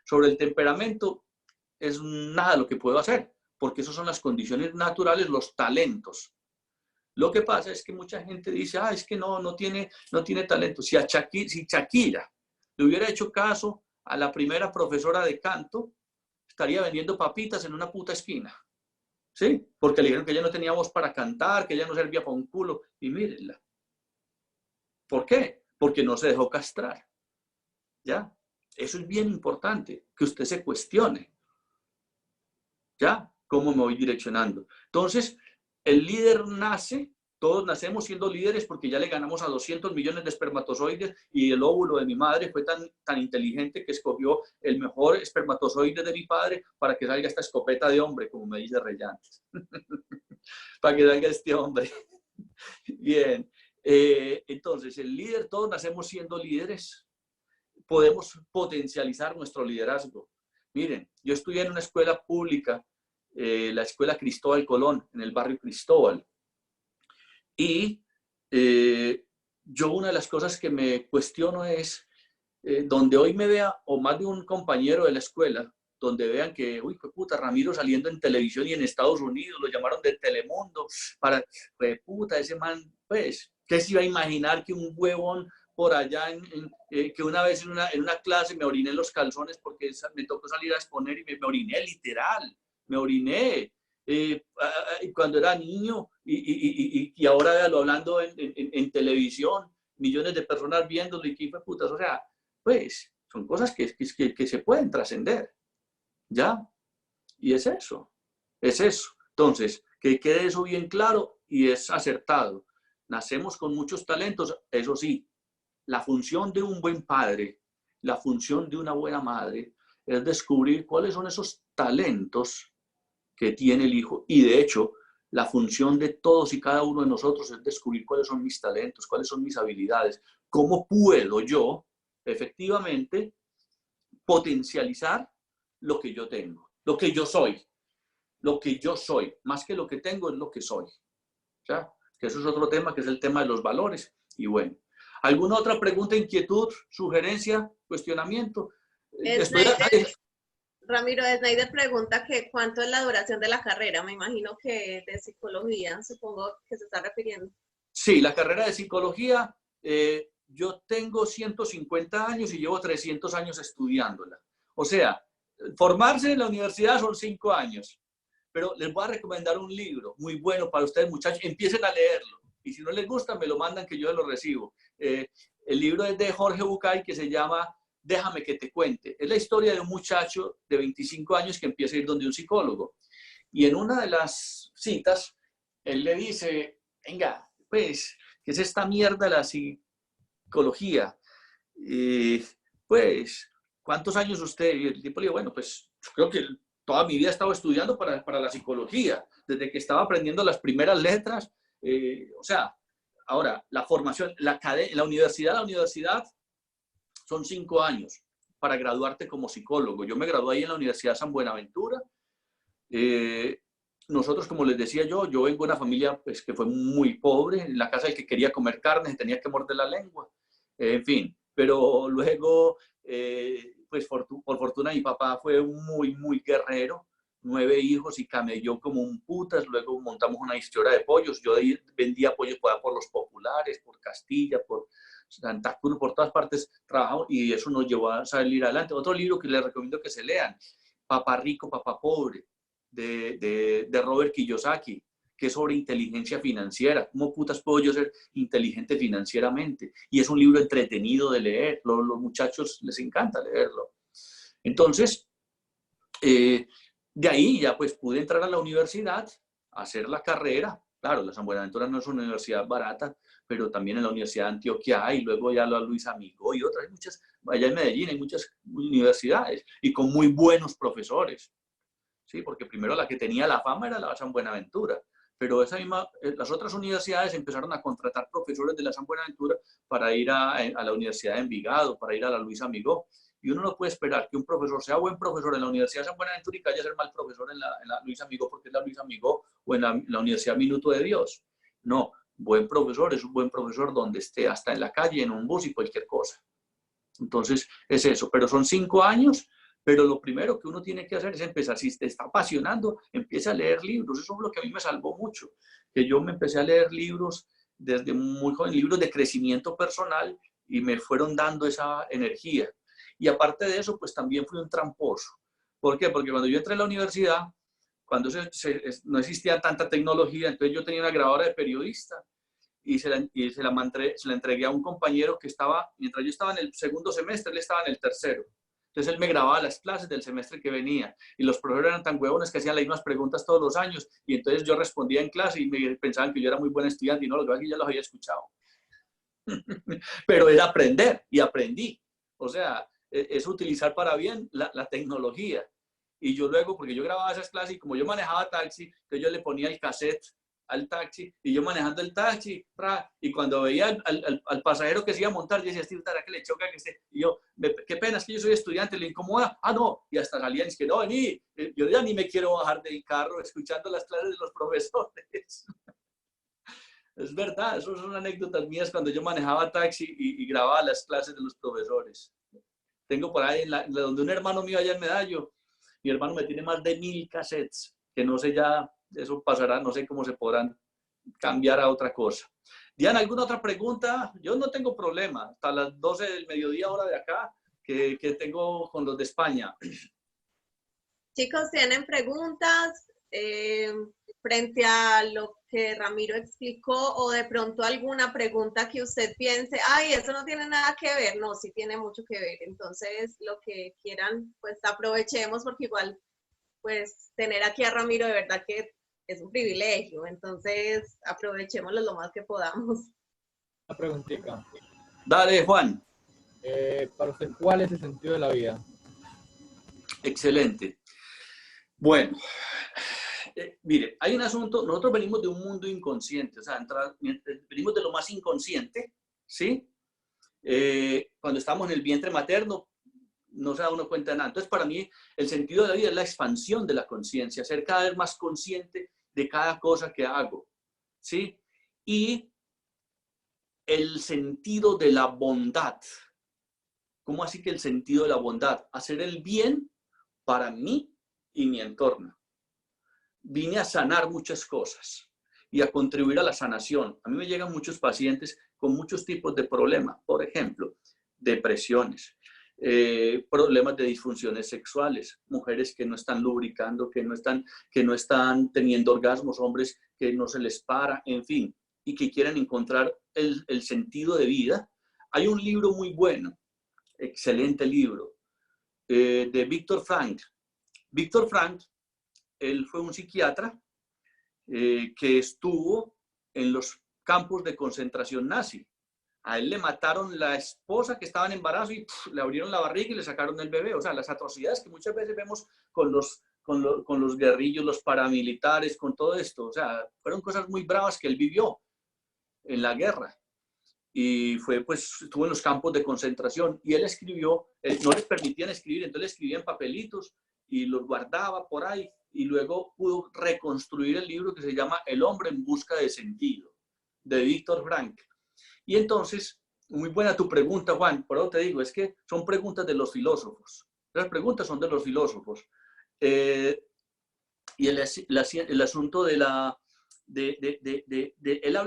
[SPEAKER 2] Sobre el temperamento es nada lo que puedo hacer, porque esas son las condiciones naturales, los talentos. Lo que pasa es que mucha gente dice, es que no tiene talento. Si Shakira le hubiera hecho caso a la primera profesora de canto, estaría vendiendo papitas en una puta esquina. ¿Sí? Porque le dijeron que ella no tenía voz para cantar, que ella no servía para un culo. Y mírenla. ¿Por qué? Porque no se dejó castrar. ¿Ya? Eso es bien importante, que usted se cuestione. ¿Ya? ¿Cómo me voy direccionando? Entonces, el líder nace, todos nacemos siendo líderes porque ya le ganamos a 200 millones de espermatozoides y el óvulo de mi madre fue tan inteligente que escogió el mejor espermatozoide de mi padre para que salga esta escopeta de hombre, como me dice Reyantes. Para que salga este hombre. Bien. Entonces, el líder, todos nacemos siendo líderes. Podemos potencializar nuestro liderazgo. Miren, yo estudié en una escuela pública, la escuela Cristóbal Colón, en el barrio Cristóbal. Y yo una de las cosas que me cuestiono es, donde hoy me vea, o más de un compañero de la escuela, donde vean que, uy, qué puta, Ramiro saliendo en televisión y en Estados Unidos, lo llamaron de Telemundo, puta, ese man, pues, ¿qué se iba a imaginar que un huevón por allá, que una vez en una clase me oriné en los calzones porque me tocó salir a exponer y me oriné literal, me oriné cuando era niño y ahora véalo hablando en televisión, millones de personas viéndolo y qué putas, o sea, pues son cosas que se pueden trascender, ¿ya? Y es eso. Entonces, que quede eso bien claro y es acertado. Nacemos con muchos talentos, eso sí, la función de un buen padre, la función de una buena madre es descubrir cuáles son esos talentos que tiene el hijo. Y de hecho, la función de todos y cada uno de nosotros es descubrir cuáles son mis talentos, cuáles son mis habilidades, cómo puedo yo efectivamente potencializar lo que yo tengo, lo que yo soy. Más que lo que tengo es lo que soy. ¿Ya? Que eso es otro tema, que es el tema de los valores. Y bueno, ¿alguna otra pregunta, inquietud, sugerencia, cuestionamiento?
[SPEAKER 1] Ramiro, Snyder pregunta que cuánto es la duración de la carrera. Me imagino que de psicología, supongo que se está refiriendo.
[SPEAKER 2] Sí, la carrera de psicología, yo tengo 150 años y llevo 300 años estudiándola. O sea, formarse en la universidad son 5 años, pero les voy a recomendar un libro muy bueno para ustedes, muchachos. Empiecen a leerlo. Y si no les gusta, me lo mandan que yo lo recibo. El libro es de Jorge Bucay, que se llama Déjame que te cuente. Es la historia de un muchacho de 25 años que empieza a ir donde un psicólogo. Y en una de las citas, él le dice, venga, pues, ¿qué es esta mierda de la psicología? Pues, ¿cuántos años usted? Y el tipo le dijo, bueno, pues, yo creo que toda mi vida he estado estudiando para la psicología, desde que estaba aprendiendo las primeras letras. O sea, ahora, la formación, la universidad son 5 años para graduarte como psicólogo. Yo me gradué ahí en la Universidad San Buenaventura. Nosotros, como les decía yo vengo de una familia pues, que fue muy pobre. En la casa del que quería comer carne se tenía que morder la lengua. En fin, pero luego, pues por fortuna, mi papá fue muy, muy guerrero. 9 hijos y camelló como un putas. Luego montamos una historia de pollos. Yo vendía pollos por los Populares, por Castilla, por Santa Cruz, por todas partes trabajamos y eso nos llevó a salir adelante. Otro libro que les recomiendo que se lean, Papá Rico, Papá Pobre, de Robert Kiyosaki, que es sobre inteligencia financiera. ¿Cómo putas puedo yo ser inteligente financieramente? Y es un libro entretenido de leer. Los muchachos les encanta leerlo. Entonces, de ahí ya pues pude entrar a la universidad, hacer la carrera. Claro, la San Buenaventura no es una universidad barata, pero también en la Universidad de Antioquia hay, luego ya la Luis Amigó y otras, muchas, allá en Medellín hay muchas universidades y con muy buenos profesores. Sí, porque primero la que tenía la fama era la San Buenaventura, pero las otras universidades empezaron a contratar profesores de la San Buenaventura para ir a la Universidad de Envigado, para ir a la Luis Amigó. Y uno no puede esperar que un profesor sea buen profesor en la Universidad de San Buenaventura y que vaya a ser mal profesor en la Luis Amigó porque es la Luis Amigó o en la Universidad Minuto de Dios. No, buen profesor es un buen profesor donde esté, hasta en la calle, en un bus y cualquier cosa. Entonces, es eso. Pero son 5 años, pero lo primero que uno tiene que hacer es empezar. Si te está apasionando, empieza a leer libros. Eso es lo que a mí me salvó mucho. Que yo me empecé a leer libros desde muy joven, libros de crecimiento personal y me fueron dando esa energía. Y aparte de eso, pues también fui un tramposo. ¿Por qué? Porque cuando yo entré a la universidad, cuando no existía tanta tecnología, entonces yo tenía una grabadora de periodista y se la entregué a un compañero que estaba, mientras yo estaba en el segundo semestre, él estaba en el tercero. Entonces él me grababa las clases del semestre que venía y los profesores eran tan huevones que hacían las mismas preguntas todos los años y entonces yo respondía en clase y me pensaban que yo era muy buen estudiante y no, lo que ya los había escuchado. Pero era aprender y aprendí. O sea, es utilizar para bien la tecnología. Y yo luego, porque yo grababa esas clases y como yo manejaba taxi, entonces yo le ponía el cassette al taxi y yo manejando el taxi, y cuando veía al pasajero que se iba a montar, yo decía, Steve, ¿para qué le choca que esté? Y yo, qué pena, es que yo soy estudiante, le incomoda. Ah, no, y hasta salían, es que no, vení, yo ya ni me quiero bajar del carro escuchando las clases de los profesores. Es verdad, eso son anécdotas mías cuando yo manejaba taxi y grababa las clases de los profesores. Tengo por ahí, donde un hermano mío allá en Medallo, mi hermano me tiene más de 1000 cassettes, que no sé ya, eso pasará, no sé cómo se podrán cambiar a otra cosa. Diana, ¿alguna otra pregunta? Yo no tengo problema, hasta las 12 del mediodía, hora de acá, que tengo con los de España.
[SPEAKER 1] Chicos, ¿tienen preguntas frente a lo que Ramiro explicó o de pronto alguna pregunta que usted piense, ay, eso no tiene nada que ver? No, sí tiene mucho que ver. Entonces, lo que quieran, pues aprovechemos porque igual, pues tener aquí a Ramiro de verdad que es un privilegio. Entonces, aprovechémoslo lo más que podamos.
[SPEAKER 5] Una preguntita.
[SPEAKER 2] Dale, Juan.
[SPEAKER 5] Para usted, ¿cuál es el sentido de la vida?
[SPEAKER 2] Excelente. Bueno, mire, hay un asunto, nosotros venimos de un mundo inconsciente, o sea, venimos de lo más inconsciente, ¿sí? Cuando estamos en el vientre materno, no se da uno cuenta de nada. Entonces, para mí, el sentido de la vida es la expansión de la conciencia, ser cada vez más consciente de cada cosa que hago, ¿sí? Y el sentido de la bondad. ¿Cómo así que el sentido de la bondad? Hacer el bien para mí y mi entorno. Vine a sanar muchas cosas y a contribuir a la sanación. A mí me llegan muchos pacientes con muchos tipos de problemas. Por ejemplo, depresiones, problemas de disfunciones sexuales, mujeres que no están lubricando, que no están teniendo orgasmos, hombres que no se les para, en fin, y que quieren encontrar el sentido de vida. Hay un libro muy bueno, excelente libro, de Viktor Frankl. Viktor Frankl, él fue un psiquiatra que estuvo en los campos de concentración nazi. A él le mataron la esposa que estaba en embarazo y le abrieron la barriga y le sacaron el bebé. O sea, las atrocidades que muchas veces vemos con los guerrillos, los paramilitares, con todo esto. O sea, fueron cosas muy bravas que él vivió en la guerra. Y estuvo en los campos de concentración. Y él escribió, no les permitían escribir, entonces escribía en papelitos y los guardaba por ahí. Y luego pudo reconstruir el libro que se llama El hombre en busca de sentido, de Viktor Frankl. Y entonces, muy buena tu pregunta, Juan, por eso te digo, es que son preguntas de los filósofos. Las preguntas son de los filósofos. Y el asunto de él habla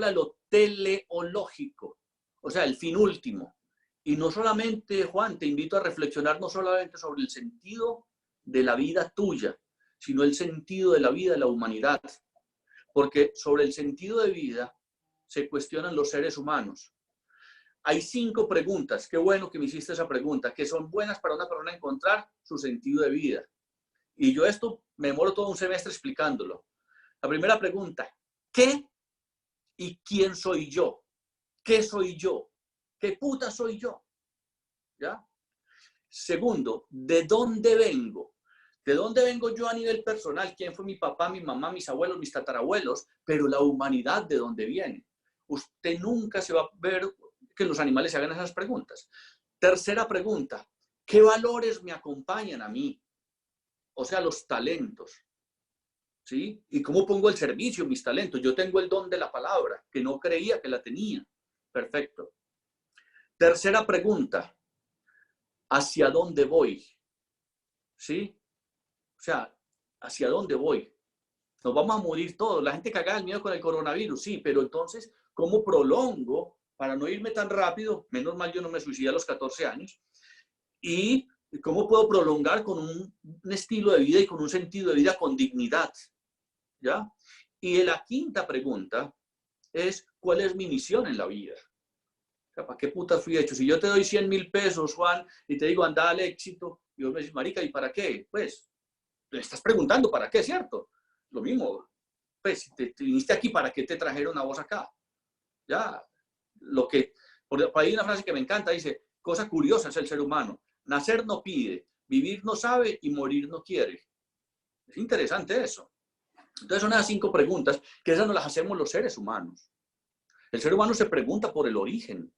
[SPEAKER 2] de lo teleológico, o sea, el fin último. Y no solamente, Juan, te invito a reflexionar no solamente sobre el sentido de la vida tuya, sino el sentido de la vida de la humanidad. Porque sobre el sentido de vida se cuestionan los seres humanos. Hay 5 preguntas, qué bueno que me hiciste esa pregunta, que son buenas para una persona encontrar su sentido de vida. Y yo esto me demoro todo un semestre explicándolo. La primera pregunta, ¿qué y quién soy yo? ¿Qué soy yo? ¿Qué puta soy yo? ¿Ya? Segundo, ¿de dónde vengo? ¿De dónde vengo yo a nivel personal? ¿Quién fue mi papá, mi mamá, mis abuelos, mis tatarabuelos? Pero la humanidad, ¿de dónde viene? Usted nunca se va a ver que los animales se hagan esas preguntas. Tercera pregunta, ¿qué valores me acompañan a mí? O sea, los talentos. ¿Sí? ¿Y cómo pongo al servicio mis talentos? Yo tengo el don de la palabra, que no creía que la tenía. Perfecto. Tercera pregunta, ¿hacia dónde voy? ¿Sí? O sea, ¿hacia dónde voy? Nos vamos a morir todos. La gente cagada el miedo con el coronavirus, sí, pero entonces, ¿cómo prolongo para no irme tan rápido? Menos mal yo no me suicidé a los 14 años. ¿Y cómo puedo prolongar con un estilo de vida y con un sentido de vida con dignidad? ¿Ya? Y la quinta pregunta es, ¿cuál es mi misión en la vida? O sea, ¿para qué putas fui hecho? Si yo te doy 100.000 pesos, Juan, y te digo, anda al éxito, y vos me dices, marica, ¿y para qué? Pues, te estás preguntando para qué, ¿cierto? Lo mismo, pues, si te viniste aquí, ¿para qué te trajeron a vos acá? Ya, por ahí hay una frase que me encanta, dice, cosa curiosa es el ser humano, nacer no pide, vivir no sabe y morir no quiere. Es interesante eso. Entonces son esas 5 preguntas que esas no las hacemos los seres humanos. El ser humano se pregunta por el origen.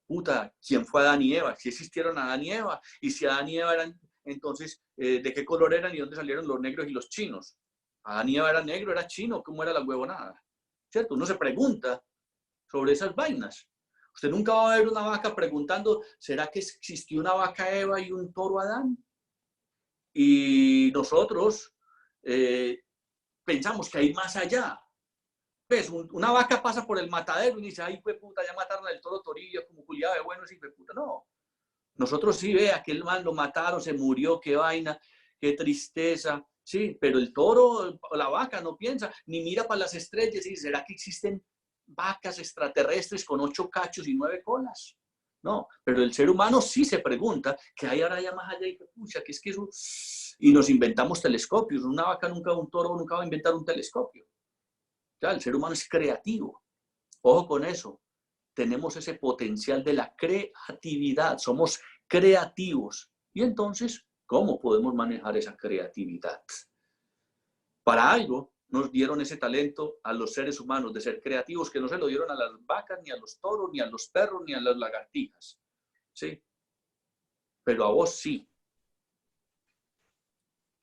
[SPEAKER 2] Puta, ¿quién fue Adán y Eva? ¿Si existieron Adán y Eva? Y si Adán y Eva eran, entonces, ¿de qué color eran y dónde salieron los negros y los chinos? Adán y Eva era negro, era chino, ¿cómo era la huevonada? ¿Cierto? Uno se pregunta sobre esas vainas. Usted nunca va a ver una vaca preguntando, ¿será que existió una vaca Eva y un toro Adán? Y nosotros pensamos que hay más allá. Pues una vaca pasa por el matadero y dice, ay, pues puta, ya mataron al toro Toribio, como culiado de bueno, ese puta. No. Nosotros sí, ve, aquel man lo mataron, se murió, qué vaina, qué tristeza. Sí, pero el toro, la vaca no piensa, ni mira para las estrellas y dice, ¿será que existen vacas extraterrestres con 8 cachos y 9 colas? No, pero el ser humano sí se pregunta, ¿qué hay ahora ya más allá? Y pucha, que es que eso... Y nos inventamos telescopios. Una vaca nunca, un toro nunca va a inventar un telescopio. Ya, el ser humano es creativo. Ojo con eso. Tenemos ese potencial de la creatividad. Somos creativos. Y entonces, ¿cómo podemos manejar esa creatividad? Para algo nos dieron ese talento a los seres humanos de ser creativos, que no se lo dieron a las vacas, ni a los toros, ni a los perros, ni a las lagartijas. ¿Sí? Pero a vos sí.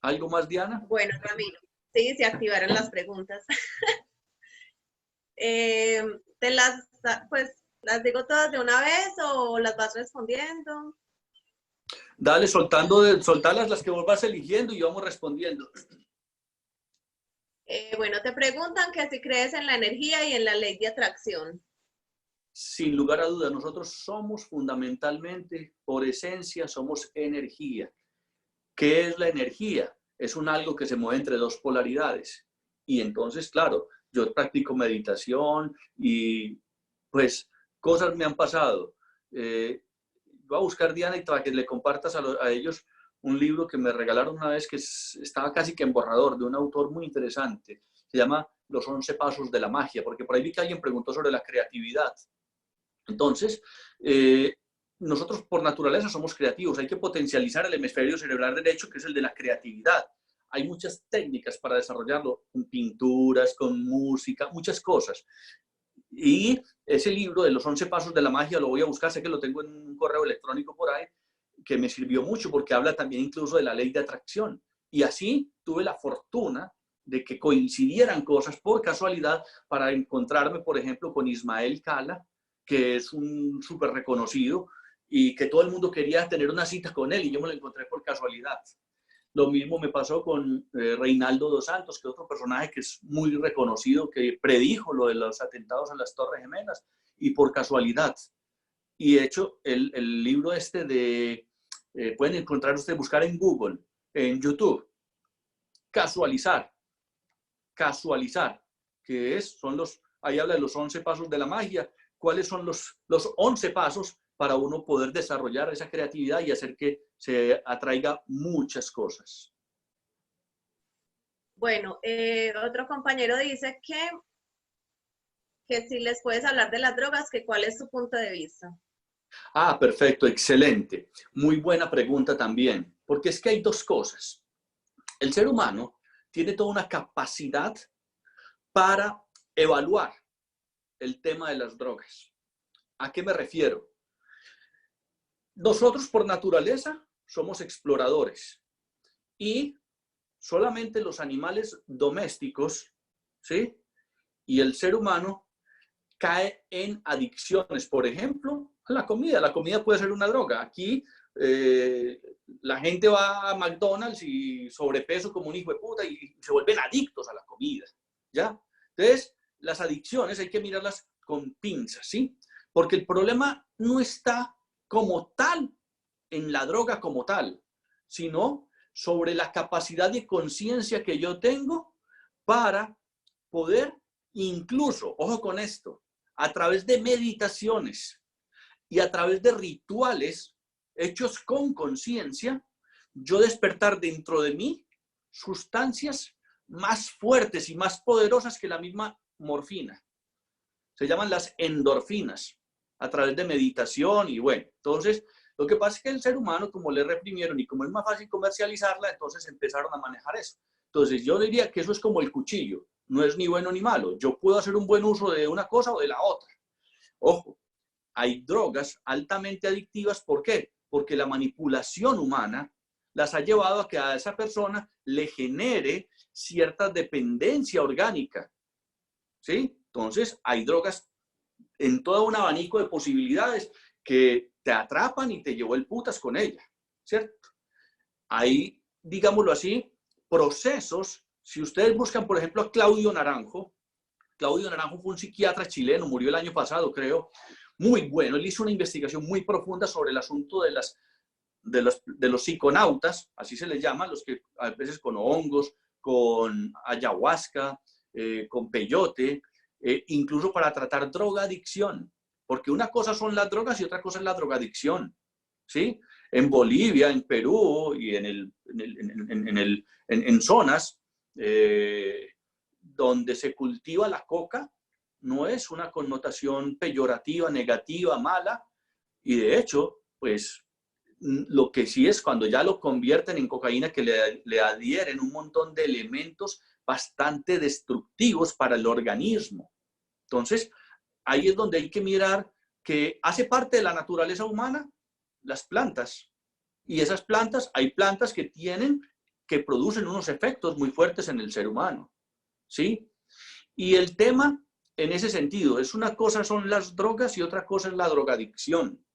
[SPEAKER 2] ¿Algo más, Diana?
[SPEAKER 1] Bueno, Ramiro, sí, se activaron las preguntas. ¿Las digo todas de una vez o las vas respondiendo?
[SPEAKER 2] Dale, soltarlas las que vos vas eligiendo y vamos respondiendo.
[SPEAKER 1] Bueno, te preguntan que si crees en la energía y en la ley de atracción.
[SPEAKER 2] sin lugar a dudas, nosotros somos fundamentalmente, por esencia, somos energía. ¿Qué es la energía? Es un algo que se mueve entre dos polaridades. Y entonces, claro, yo practico meditación y pues cosas me han pasado. Voy a buscar, Diana, y para que le compartas a ellos un libro que me regalaron una vez que estaba casi que en borrador, de un autor muy interesante. Se llama Los 11 Pasos de la Magia, porque por ahí vi que alguien preguntó sobre la creatividad. Entonces, nosotros por naturaleza somos creativos, hay que potencializar el hemisferio cerebral derecho, que es el de la creatividad. Hay muchas técnicas para desarrollarlo, con pinturas, con música, muchas cosas. Y ese libro de los 11 pasos de la magia lo voy a buscar, sé que lo tengo en un correo electrónico por ahí, que me sirvió mucho porque habla también incluso de la ley de atracción. Y así tuve la fortuna de que coincidieran cosas por casualidad para encontrarme, por ejemplo, con Ismael Cala, que es un súper reconocido y que todo el mundo quería tener una cita con él y yo me lo encontré por casualidad. Lo mismo me pasó con Reinaldo dos Santos, que es otro personaje que es muy reconocido, que predijo lo de los atentados a las Torres Gemelas y por casualidad. Y de hecho, el libro este de, pueden encontrar ustedes, buscar en Google, en YouTube, casualizar, que son ahí habla de los 11 pasos de la magia. ¿Cuáles son los 11 pasos para uno poder desarrollar esa creatividad y hacer que se atraiga muchas cosas?
[SPEAKER 1] Bueno, otro compañero dice que si les puedes hablar de las drogas, que cuál es tu punto de vista.
[SPEAKER 2] Ah, perfecto, excelente. Muy buena pregunta también, porque es que hay dos cosas. El ser humano tiene toda una capacidad para evaluar el tema de las drogas. ¿A qué me refiero? Nosotros por naturaleza somos exploradores y solamente los animales domésticos, ¿sí? Y el ser humano cae en adicciones, por ejemplo, a la comida. La comida puede ser una droga. Aquí la gente va a McDonald's y sobrepeso como un hijo de puta y se vuelven adictos a la comida, ¿ya? Entonces, las adicciones hay que mirarlas con pinzas, ¿sí? Porque el problema no está como tal en la droga como tal, sino sobre la capacidad de conciencia que yo tengo para poder incluso, ojo con esto, a través de meditaciones y a través de rituales hechos con conciencia, yo despertar dentro de mí sustancias más fuertes y más poderosas que la misma morfina. Se llaman las endorfinas a través de meditación y bueno, entonces lo que pasa es que el ser humano, como le reprimieron y como es más fácil comercializarla, entonces empezaron a manejar eso. Entonces yo diría que eso es como el cuchillo, no es ni bueno ni malo. Yo puedo hacer un buen uso de una cosa o de la otra. Ojo, hay drogas altamente adictivas, ¿por qué? Porque la manipulación humana las ha llevado a que a esa persona le genere cierta dependencia orgánica, ¿sí? Entonces hay drogas en todo un abanico de posibilidades que te atrapan y te llevó el putas con ella, ¿cierto? Hay, digámoslo así, procesos. Si ustedes buscan, por ejemplo, a Claudio Naranjo fue un psiquiatra chileno, murió el año pasado, creo, muy bueno. Él hizo una investigación muy profunda sobre el asunto de los psiconautas, así se les llama, los que a veces con hongos, con ayahuasca, con peyote, incluso para tratar drogadicción. Porque una cosa son las drogas y otra cosa es la drogadicción, ¿sí? En Bolivia, en Perú y en zonas donde se cultiva la coca, no es una connotación peyorativa, negativa, mala, y de hecho, pues, lo que sí es cuando ya lo convierten en cocaína, que le adhieren un montón de elementos bastante destructivos para el organismo. Entonces, ahí es donde hay que mirar que hace parte de la naturaleza humana las plantas. Y esas plantas, hay plantas que producen unos efectos muy fuertes en el ser humano, ¿sí? Y el tema, en ese sentido, es una cosa son las drogas y otra cosa es la drogadicción.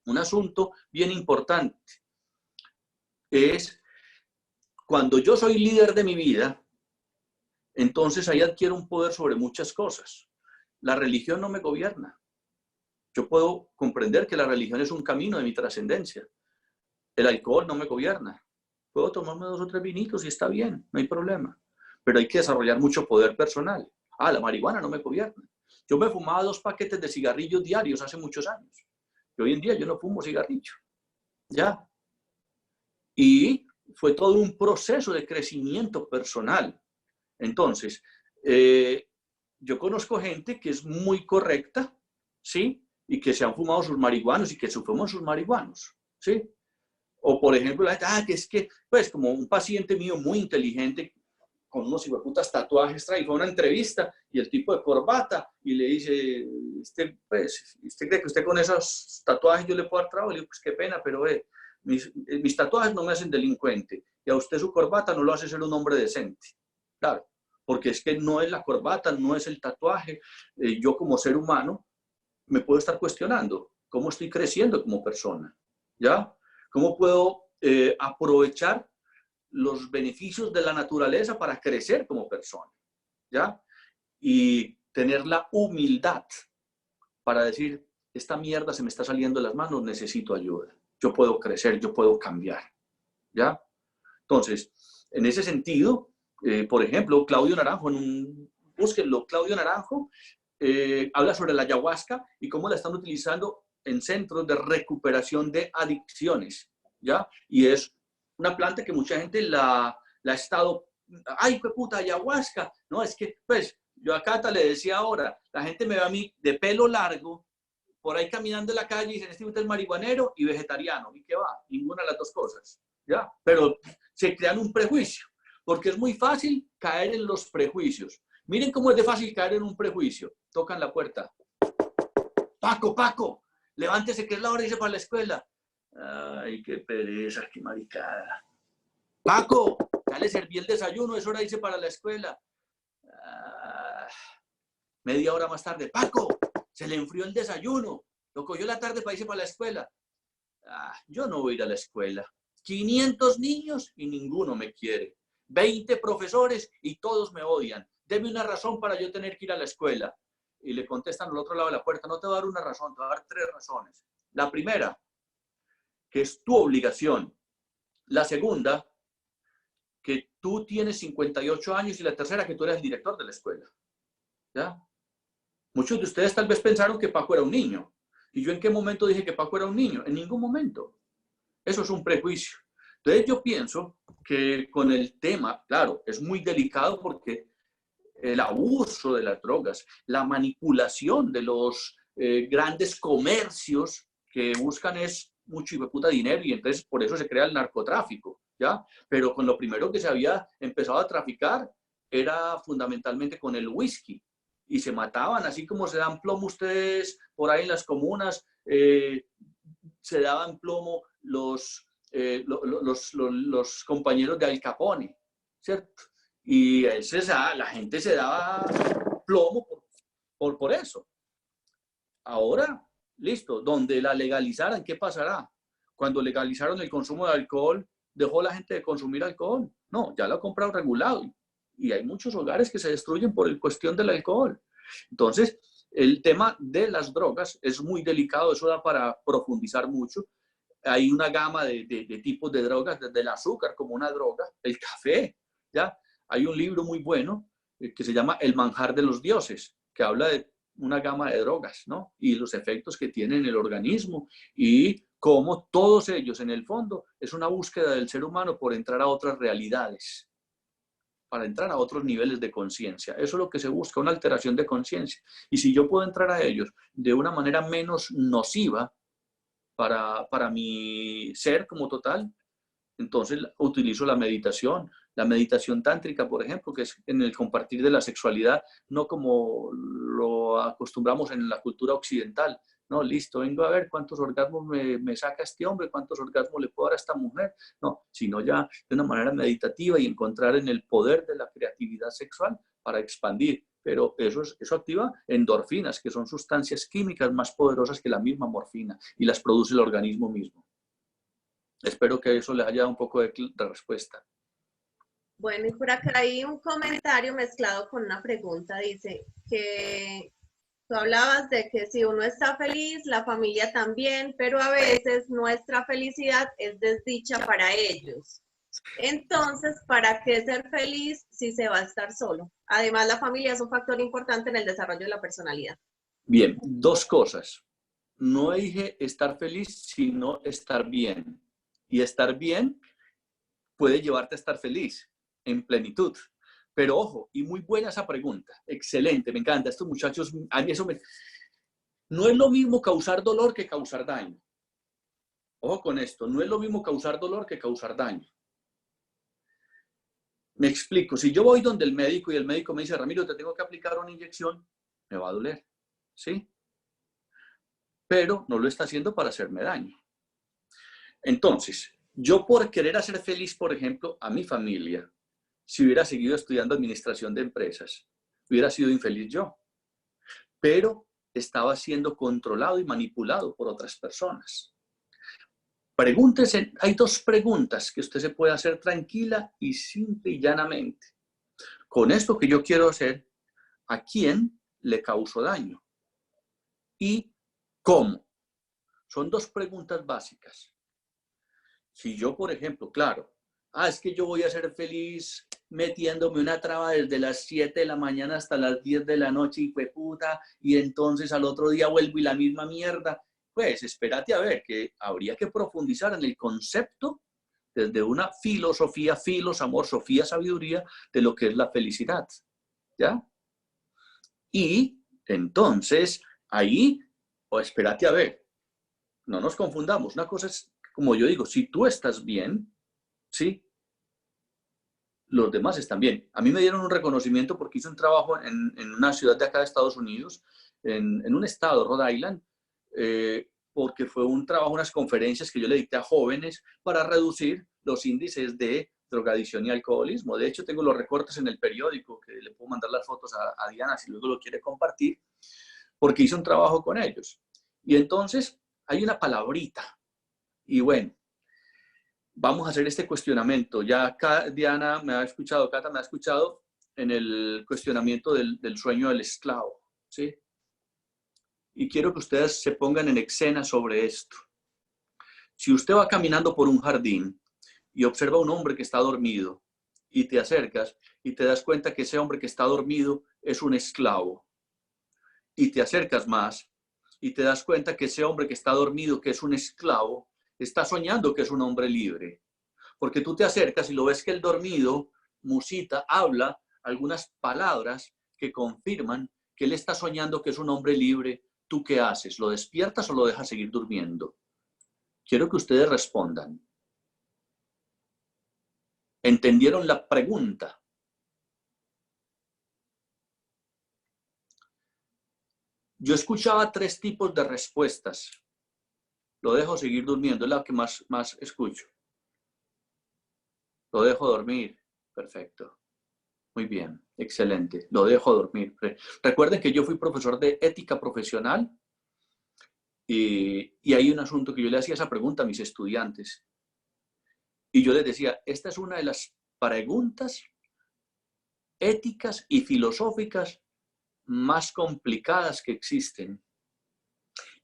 [SPEAKER 2] Un asunto bien importante es cuando yo soy líder de mi vida, entonces ahí adquiero un poder sobre muchas cosas. La religión no me gobierna. Yo puedo comprender que la religión es un camino de mi trascendencia. El alcohol no me gobierna. Puedo tomarme 2 o 3 vinitos y está bien, no hay problema. Pero hay que desarrollar mucho poder personal. La marihuana no me gobierna. Yo me fumaba 2 paquetes de cigarrillos diarios hace muchos años. Y hoy en día yo no fumo cigarrillo. Ya. Y fue todo un proceso de crecimiento personal. Entonces, yo conozco gente que es muy correcta, ¿sí? Y que se han fumado sus marihuanos y que se fuman sus marihuanos, ¿sí? O, por ejemplo, la gente, que es que, pues, como un paciente mío muy inteligente, con unos hijueputas tatuajes, trae, fue a una entrevista y el tipo de corbata y le dice, ¿usted cree que usted con esos tatuajes yo le puedo dar trabajo? Le digo, pues qué pena, pero mis tatuajes no me hacen delincuente y a usted su corbata no lo hace ser un hombre decente. Claro, porque es que no es la corbata, no es el tatuaje. Yo como ser humano me puedo estar cuestionando cómo estoy creciendo como persona, ¿ya? ¿Cómo puedo aprovechar los beneficios de la naturaleza para crecer como persona, ¿ya? Y tener la humildad para decir, esta mierda se me está saliendo de las manos, necesito ayuda. Yo puedo crecer, yo puedo cambiar, ¿ya? Entonces, en ese sentido, por ejemplo, Claudio Naranjo, búsquenlo, Claudio Naranjo habla sobre la ayahuasca y cómo la están utilizando en centros de recuperación de adicciones, ¿ya? Y es una planta que mucha gente la ha estado, ¡ay, qué puta ayahuasca! No, es que, pues, yo a Cata le decía ahora, la gente me ve a mí de pelo largo, por ahí caminando en la calle y dicen, este es marihuanero y vegetariano. ¿Y qué va? Ninguna de las 2 cosas, ¿ya? Pero se crean un prejuicio, porque es muy fácil caer en los prejuicios. Miren cómo es de fácil caer en un prejuicio. Tocan la puerta. Paco, levántese que es la hora de irse para la escuela. Ay, qué pereza, qué maricada. Paco, ya le serví el desayuno, es hora de irse para la escuela. Media hora más tarde. Paco, se le enfrió el desayuno. Lo cogió la tarde para irse para la escuela. Yo no voy a ir a la escuela. 500 niños y ninguno me quiere. 20 profesores y todos me odian. Deme una razón para yo tener que ir a la escuela. Y le contestan al otro lado de la puerta, no te voy a dar una razón, te voy a dar 3 razones. La primera, que es tu obligación. La segunda, que tú tienes 58 años. Y la tercera, que tú eres el director de la escuela. ¿Ya? Muchos de ustedes tal vez pensaron que Paco era un niño. ¿Y yo en qué momento dije que Paco era un niño? En ningún momento. Eso es un prejuicio. Entonces yo pienso que con el tema, claro, es muy delicado porque el abuso de las drogas, la manipulación de los grandes comercios que buscan es mucho hijueputa dinero y entonces por eso se crea el narcotráfico, ¿ya? Pero con lo primero que se había empezado a traficar era fundamentalmente con el whisky y se mataban, así como se dan plomo ustedes por ahí en las comunas, se daban plomo los compañeros de Al Capone, ¿cierto? Y la gente se daba plomo por eso. Ahora, listo, donde la legalizaran, ¿qué pasará? Cuando legalizaron el consumo de alcohol, ¿dejó la gente de consumir alcohol? No, ya lo ha comprado regulado. Y hay muchos hogares que se destruyen por la cuestión del alcohol. Entonces, el tema de las drogas es muy delicado, eso da para profundizar mucho. Hay una gama de tipos de drogas, desde el azúcar como una droga, el café, ¿ya? Hay un libro muy bueno que se llama El manjar de los dioses, que habla de una gama de drogas, ¿no? Y los efectos que tienen en el organismo y cómo todos ellos, en el fondo, es una búsqueda del ser humano por entrar a otras realidades, para entrar a otros niveles de conciencia. Eso es lo que se busca, una alteración de conciencia. Y si yo puedo entrar a ellos de una manera menos nociva para mi ser como total, entonces utilizo la meditación tántrica, por ejemplo, que es en el compartir de la sexualidad, no como lo acostumbramos en la cultura occidental. No, listo, vengo a ver cuántos orgasmos me saca este hombre, cuántos orgasmos le puedo dar a esta mujer. No, sino ya de una manera meditativa y encontrar en el poder de la creatividad sexual para expandir. Pero eso activa endorfinas, que son sustancias químicas más poderosas que la misma morfina, y las produce el organismo mismo. Espero que eso les haya dado un poco de respuesta.
[SPEAKER 1] Bueno, y por acá hay un comentario mezclado con una pregunta. Dice que Tú hablabas de que si uno está feliz, la familia también, pero a veces nuestra felicidad es desdicha para ellos. Entonces, ¿para qué ser feliz si se va a estar solo? Además, la familia es un factor importante en el desarrollo de la personalidad.
[SPEAKER 2] Bien, dos cosas. No dije estar feliz, sino estar bien. Y estar bien puede llevarte a estar feliz, en plenitud. Pero ojo, y muy buena esa pregunta, excelente, me encanta. Estos muchachos, a mí eso me... No es lo mismo causar dolor que causar daño. Ojo con esto, no es lo mismo causar dolor que causar daño. Me explico, si yo voy donde el médico y el médico me dice, Ramiro, te tengo que aplicar una inyección, me va a doler, ¿sí? Pero no lo está haciendo para hacerme daño. Entonces, yo por querer hacer feliz, por ejemplo, a mi familia, si hubiera seguido estudiando administración de empresas, hubiera sido infeliz yo. Pero estaba siendo controlado y manipulado por otras personas. Pregúntese, hay dos preguntas que usted se puede hacer tranquila y simple y llanamente. Con esto que yo quiero hacer, ¿a quién le causo daño? ¿Y cómo? Son dos preguntas básicas. Si yo, por ejemplo, claro, es que yo voy a ser feliz metiéndome una traba desde las 7 de la mañana hasta las 10 de la noche y fue puta, y entonces al otro día vuelvo y la misma mierda. Pues espérate a ver, que habría que profundizar en el concepto desde una filosofía, amor, sofía, sabiduría, de lo que es la felicidad. ¿Ya? Y entonces, ahí, o espérate a ver, no nos confundamos. Una cosa es, como yo digo, si tú estás bien, ¿sí? Los demás están bien. A mí me dieron un reconocimiento porque hice un trabajo en una ciudad de acá de Estados Unidos, en un estado, Rhode Island, porque fue un trabajo, unas conferencias que yo le dicté a jóvenes para reducir los índices de drogadicción y alcoholismo. De hecho, tengo los recortes en el periódico, que le puedo mandar las fotos a Diana si luego lo quiere compartir, porque hice un trabajo con ellos. Y entonces hay una palabrita, y bueno, vamos a hacer este cuestionamiento. Ya Diana me ha escuchado, Cata me ha escuchado en el cuestionamiento del sueño del esclavo, ¿sí? Y quiero que ustedes se pongan en escena sobre esto. Si usted va caminando por un jardín y observa a un hombre que está dormido y te acercas y te das cuenta que ese hombre que está dormido es un esclavo y te acercas más y te das cuenta que ese hombre que está dormido, que es un esclavo, está soñando que es un hombre libre. Porque tú te acercas y lo ves que el dormido musita, habla algunas palabras que confirman que él está soñando que es un hombre libre. ¿Tú qué haces? ¿Lo despiertas o lo dejas seguir durmiendo? Quiero que ustedes respondan. ¿Entendieron la pregunta? Yo escuchaba tres tipos de respuestas. Lo dejo seguir durmiendo, es la que más escucho. Lo dejo dormir. Perfecto. Muy bien, excelente. Lo dejo dormir. Recuerden que yo fui profesor de ética profesional y hay un asunto que yo le hacía esa pregunta a mis estudiantes. Y yo les decía, esta es una de las preguntas éticas y filosóficas más complicadas que existen.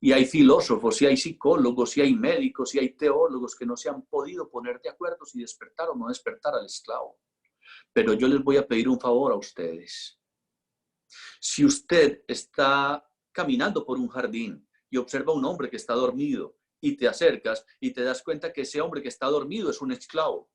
[SPEAKER 2] Y hay filósofos, y hay psicólogos, y hay médicos, y hay teólogos que no se han podido poner de acuerdo si despertar o no despertar al esclavo. Pero yo les voy a pedir un favor a ustedes. Si usted está caminando por un jardín y observa a un hombre que está dormido y te acercas y te das cuenta que ese hombre que está dormido es un esclavo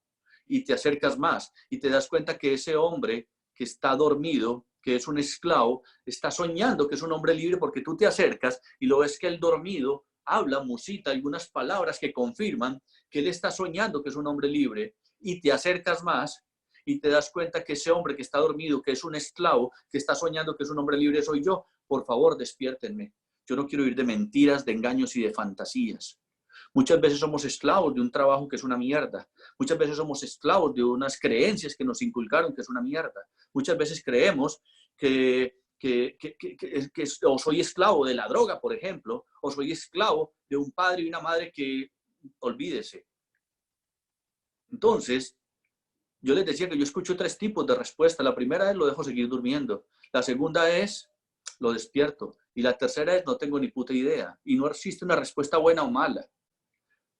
[SPEAKER 2] y te acercas más y te das cuenta que ese hombre que está dormido, que es un esclavo, está soñando que es un hombre libre porque tú te acercas y lo ves que el dormido habla, musita algunas palabras que confirman que él está soñando que es un hombre libre y te acercas más y te das cuenta que ese hombre que está dormido, que es un esclavo, que está soñando que es un hombre libre, soy yo. Por favor, despiértenme. Yo no quiero oír de mentiras, de engaños y de fantasías. Muchas veces somos esclavos de un trabajo que es una mierda. Muchas veces somos esclavos de unas creencias que nos inculcaron que es una mierda. Muchas veces creemos que o soy esclavo de la droga, por ejemplo, o soy esclavo de un padre y una madre que, olvídese. Entonces, yo les decía que yo escucho tres tipos de respuesta. La primera es lo dejo seguir durmiendo. La segunda es lo despierto. Y la tercera es no tengo ni puta idea. Y no existe una respuesta buena o mala.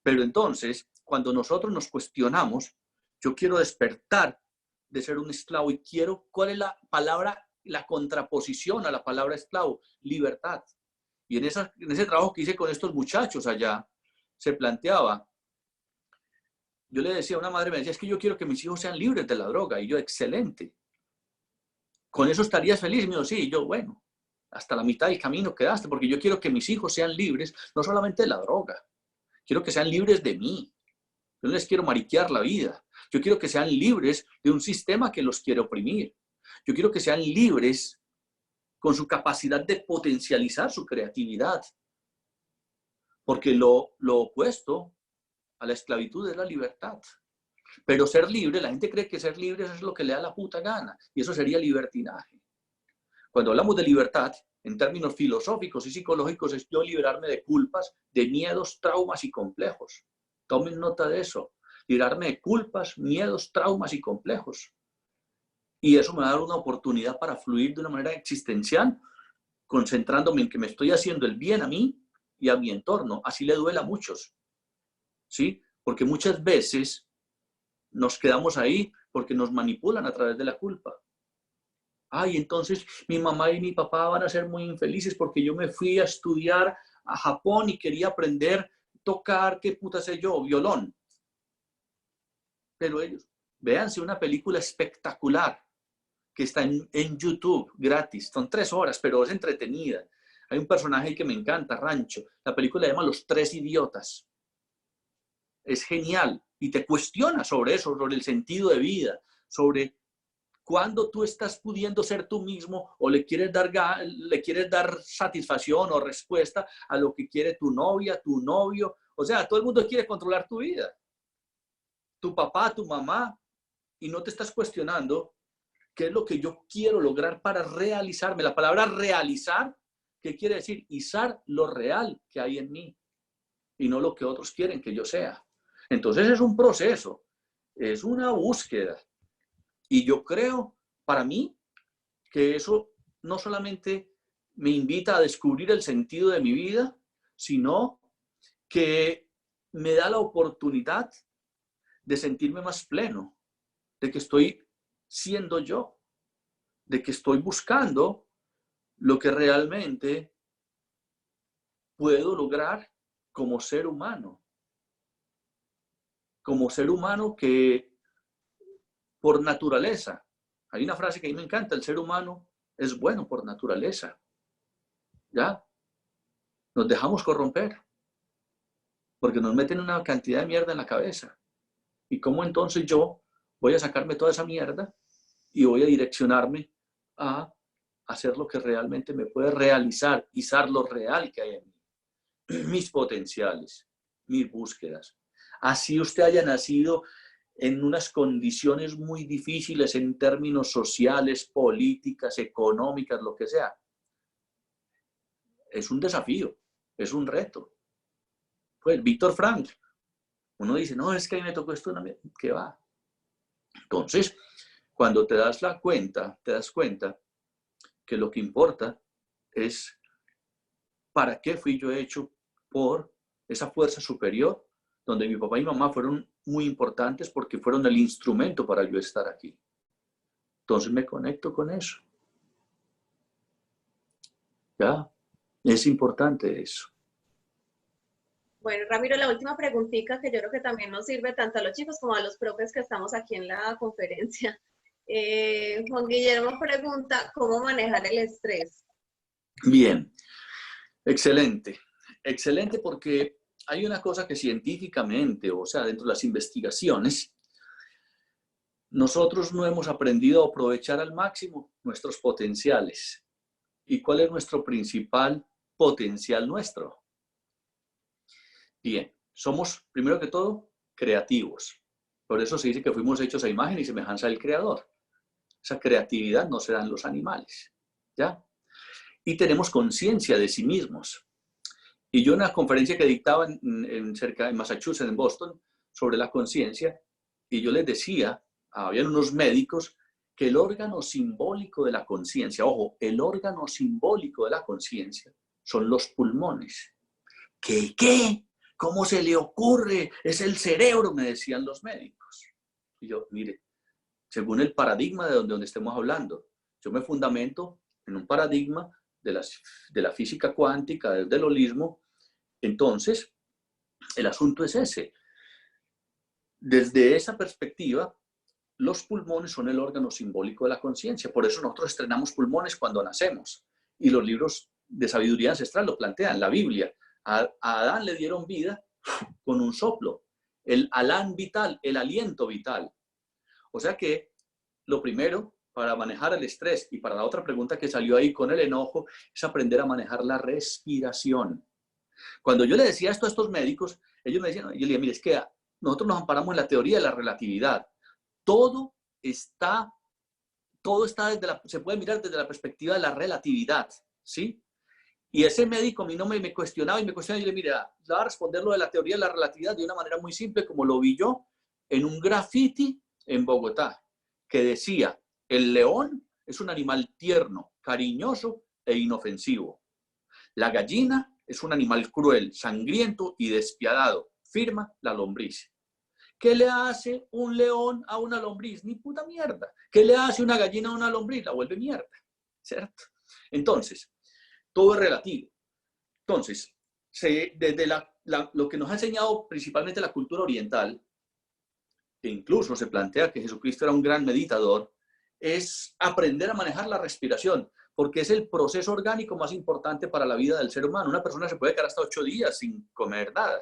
[SPEAKER 2] Pero entonces, cuando nosotros nos cuestionamos, yo quiero despertar de ser un esclavo y quiero, ¿cuál es la palabra, la contraposición a la palabra esclavo? Libertad. Y en ese trabajo que hice con estos muchachos allá, se planteaba, yo le decía a una madre, me decía, es que yo quiero que mis hijos sean libres de la droga. Y yo, excelente. ¿Con eso estarías feliz? Y me dijo, sí. Y yo, bueno, hasta la mitad del camino quedaste, porque yo quiero que mis hijos sean libres, no solamente de la droga, quiero que sean libres de mí. Yo no les quiero mariquear la vida. Yo quiero que sean libres de un sistema que los quiere oprimir. Yo quiero que sean libres con su capacidad de potencializar su creatividad. Porque lo opuesto a la esclavitud es la libertad. Pero ser libre, la gente cree que ser libre es lo que le da la puta gana. Y eso sería libertinaje. Cuando hablamos de libertad, en términos filosóficos y psicológicos, es yo liberarme de culpas, de miedos, traumas y complejos. Tomen nota de eso. Liberarme de culpas, miedos, traumas y complejos. Y eso me va a dar una oportunidad para fluir de una manera existencial, concentrándome en que me estoy haciendo el bien a mí y a mi entorno. Así le duela a muchos. ¿Sí? Porque muchas veces nos quedamos ahí porque nos manipulan a través de la culpa. Ay, entonces mi mamá y mi papá van a ser muy infelices porque yo me fui a estudiar a Japón y quería aprender tocar, qué puta sé yo, violón. Pero ellos, véanse una película espectacular que está en YouTube, gratis. Son 3 horas, pero es entretenida. Hay un personaje que me encanta, Rancho. La película se llama Los 3 idiotas. Es genial y te cuestiona sobre eso, sobre el sentido de vida, sobre cuándo tú estás pudiendo ser tú mismo o le quieres dar satisfacción o respuesta a lo que quiere tu novia, tu novio. O sea, todo el mundo quiere controlar tu vida. Tu papá, tu mamá, y no te estás cuestionando qué es lo que yo quiero lograr para realizarme. La palabra realizar, ¿qué quiere decir? Izar lo real que hay en mí y no lo que otros quieren que yo sea. Entonces es un proceso, es una búsqueda. Y yo creo, para mí, que eso no solamente me invita a descubrir el sentido de mi vida, sino que me da la oportunidad de sentirme más pleno, de que estoy siendo yo, de que estoy buscando lo que realmente puedo lograr como ser humano. Como ser humano que por naturaleza, hay una frase que a mí me encanta, el ser humano es bueno por naturaleza. ¿Ya? Nos dejamos corromper porque nos meten una cantidad de mierda en la cabeza. ¿Y cómo entonces yo voy a sacarme toda esa mierda y voy a direccionarme a hacer lo que realmente me puede realizar, izar lo real que hay en mí? Mis potenciales, mis búsquedas. Así usted haya nacido en unas condiciones muy difíciles en términos sociales, políticas, económicas, lo que sea. Es un desafío, es un reto. Pues Víctor Frank, uno dice, no, es que a mí me tocó esto, ¿qué va? Entonces, cuando te das cuenta que lo que importa es para qué fui yo hecho por esa fuerza superior, donde mi papá y mamá fueron muy importantes porque fueron el instrumento para yo estar aquí. Entonces me conecto con eso. ¿Ya? Es importante eso.
[SPEAKER 1] Bueno, Ramiro, la última preguntita que yo creo que también nos sirve tanto a los chicos como a los profes que estamos aquí en la conferencia. Juan Guillermo pregunta, ¿cómo manejar el estrés?
[SPEAKER 2] Bien, excelente. Excelente porque hay una cosa que científicamente, o sea, dentro de las investigaciones, nosotros no hemos aprendido a aprovechar al máximo nuestros potenciales. ¿Y cuál es nuestro principal potencial nuestro? Bien, somos, primero que todo, creativos. Por eso se dice que fuimos hechos a imagen y semejanza del Creador. Esa creatividad no se da en los animales, ¿ya? Y tenemos conciencia de sí mismos. Y yo en una conferencia que dictaba cerca de Massachusetts, en Boston, sobre la conciencia, y yo les decía, habían unos médicos que el órgano simbólico de la conciencia, ojo, el órgano simbólico de la conciencia son los pulmones. ¿Qué? ¿Cómo se le ocurre? Es el cerebro, me decían los médicos. Y yo, mire, según el paradigma de donde estemos hablando, yo me fundamento en un paradigma de la física cuántica, del holismo. Entonces, el asunto es ese. Desde esa perspectiva, los pulmones son el órgano simbólico de la conciencia. Por eso nosotros estrenamos pulmones cuando nacemos. Y los libros de sabiduría ancestral lo plantean. La Biblia, a Adán le dieron vida con un soplo. El alán vital, el aliento vital. O sea que lo primero para manejar el estrés y para la otra pregunta que salió ahí con el enojo es aprender a manejar la respiración. Cuando yo le decía esto a estos médicos, ellos me decían, yo le dije, mire, es que nosotros nos amparamos en la teoría de la relatividad. Todo está se puede mirar desde la perspectiva de la relatividad, ¿sí? Y ese médico a mí no me cuestionaba y me cuestionaba y le dije, mira, le voy a responder lo de la teoría de la relatividad de una manera muy simple, como lo vi yo en un graffiti en Bogotá, que decía, el león es un animal tierno, cariñoso e inofensivo. La gallina es un animal cruel, sangriento y despiadado, firma la lombriz. ¿Qué le hace un león a una lombriz? Ni puta mierda. ¿Qué le hace una gallina a una lombriz? La vuelve mierda, ¿cierto? Entonces, todo es relativo. Entonces, desde lo que nos ha enseñado principalmente la cultura oriental, que incluso se plantea que Jesucristo era un gran meditador, es aprender a manejar la respiración, porque es el proceso orgánico más importante para la vida del ser humano. Una persona se puede quedar hasta 8 días sin comer nada,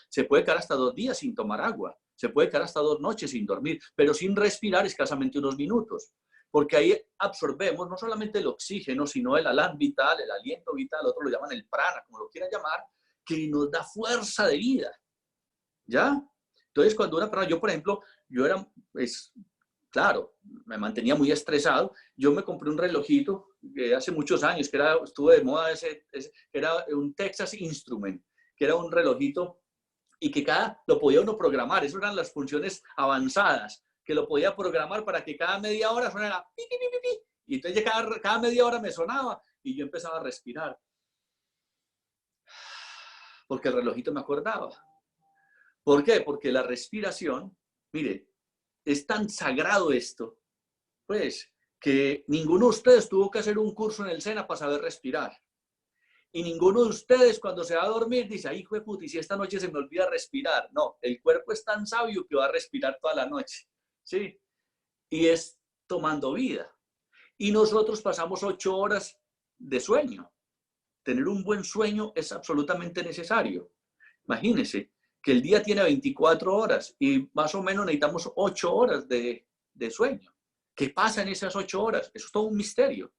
[SPEAKER 2] se puede quedar hasta 2 días sin tomar agua, se puede quedar hasta 2 noches sin dormir, pero sin respirar escasamente unos minutos, porque ahí absorbemos no solamente el oxígeno, sino el alán vital, el aliento vital, otros lo llaman el prana, como lo quieran llamar, que nos da fuerza de vida, ¿ya? Entonces, cuando una persona, yo por ejemplo, yo era, claro, me mantenía muy estresado, yo me compré un relojito hace muchos años, que estuvo de moda, era un Texas Instrument, que era un relojito y que lo podía uno programar, esas eran las funciones avanzadas, que lo podía programar para que cada media hora sonara pi, pi, pi, pi, pi, y entonces cada media hora me sonaba y yo empezaba a respirar, porque el relojito me acordaba. ¿Por qué? Porque la respiración, mire, es tan sagrado esto, pues, que ninguno de ustedes tuvo que hacer un curso en el SENA para saber respirar. Y ninguno de ustedes cuando se va a dormir dice, ay, hijo de puta, y si esta noche se me olvida respirar. No, el cuerpo es tan sabio que va a respirar toda la noche, ¿sí? Y es tomando vida. Y nosotros pasamos 8 horas de sueño. Tener un buen sueño es absolutamente necesario. Imagínense que el día tiene 24 horas y más o menos necesitamos 8 horas de sueño. ¿Qué pasa en esas 8 horas? Eso es todo un misterio.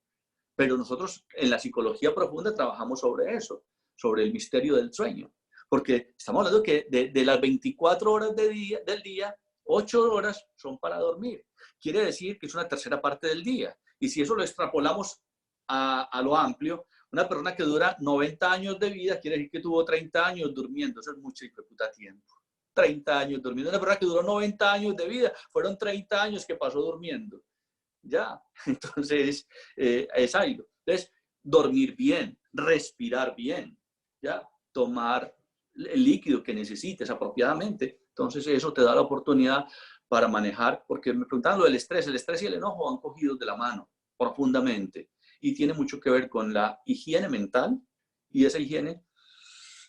[SPEAKER 2] Pero nosotros en la psicología profunda trabajamos sobre eso, sobre el misterio del sueño. Porque estamos hablando que de las 24 horas del día, 8 horas son para dormir. Quiere decir que es una tercera parte del día. Y si eso lo extrapolamos a lo amplio, una persona que dura 90 años de vida quiere decir que tuvo 30 años durmiendo. Eso es mucho hijo de puta tiempo. 30 años durmiendo. Una persona que duró 90 años de vida, fueron 30 años que pasó durmiendo. Ya, entonces es algo. Entonces, dormir bien, respirar bien, ya, tomar el líquido que necesites apropiadamente. Entonces, eso te da la oportunidad para manejar, porque me preguntaban lo del estrés. El estrés y el enojo van cogidos de la mano profundamente y tiene mucho que ver con la higiene mental, y esa higiene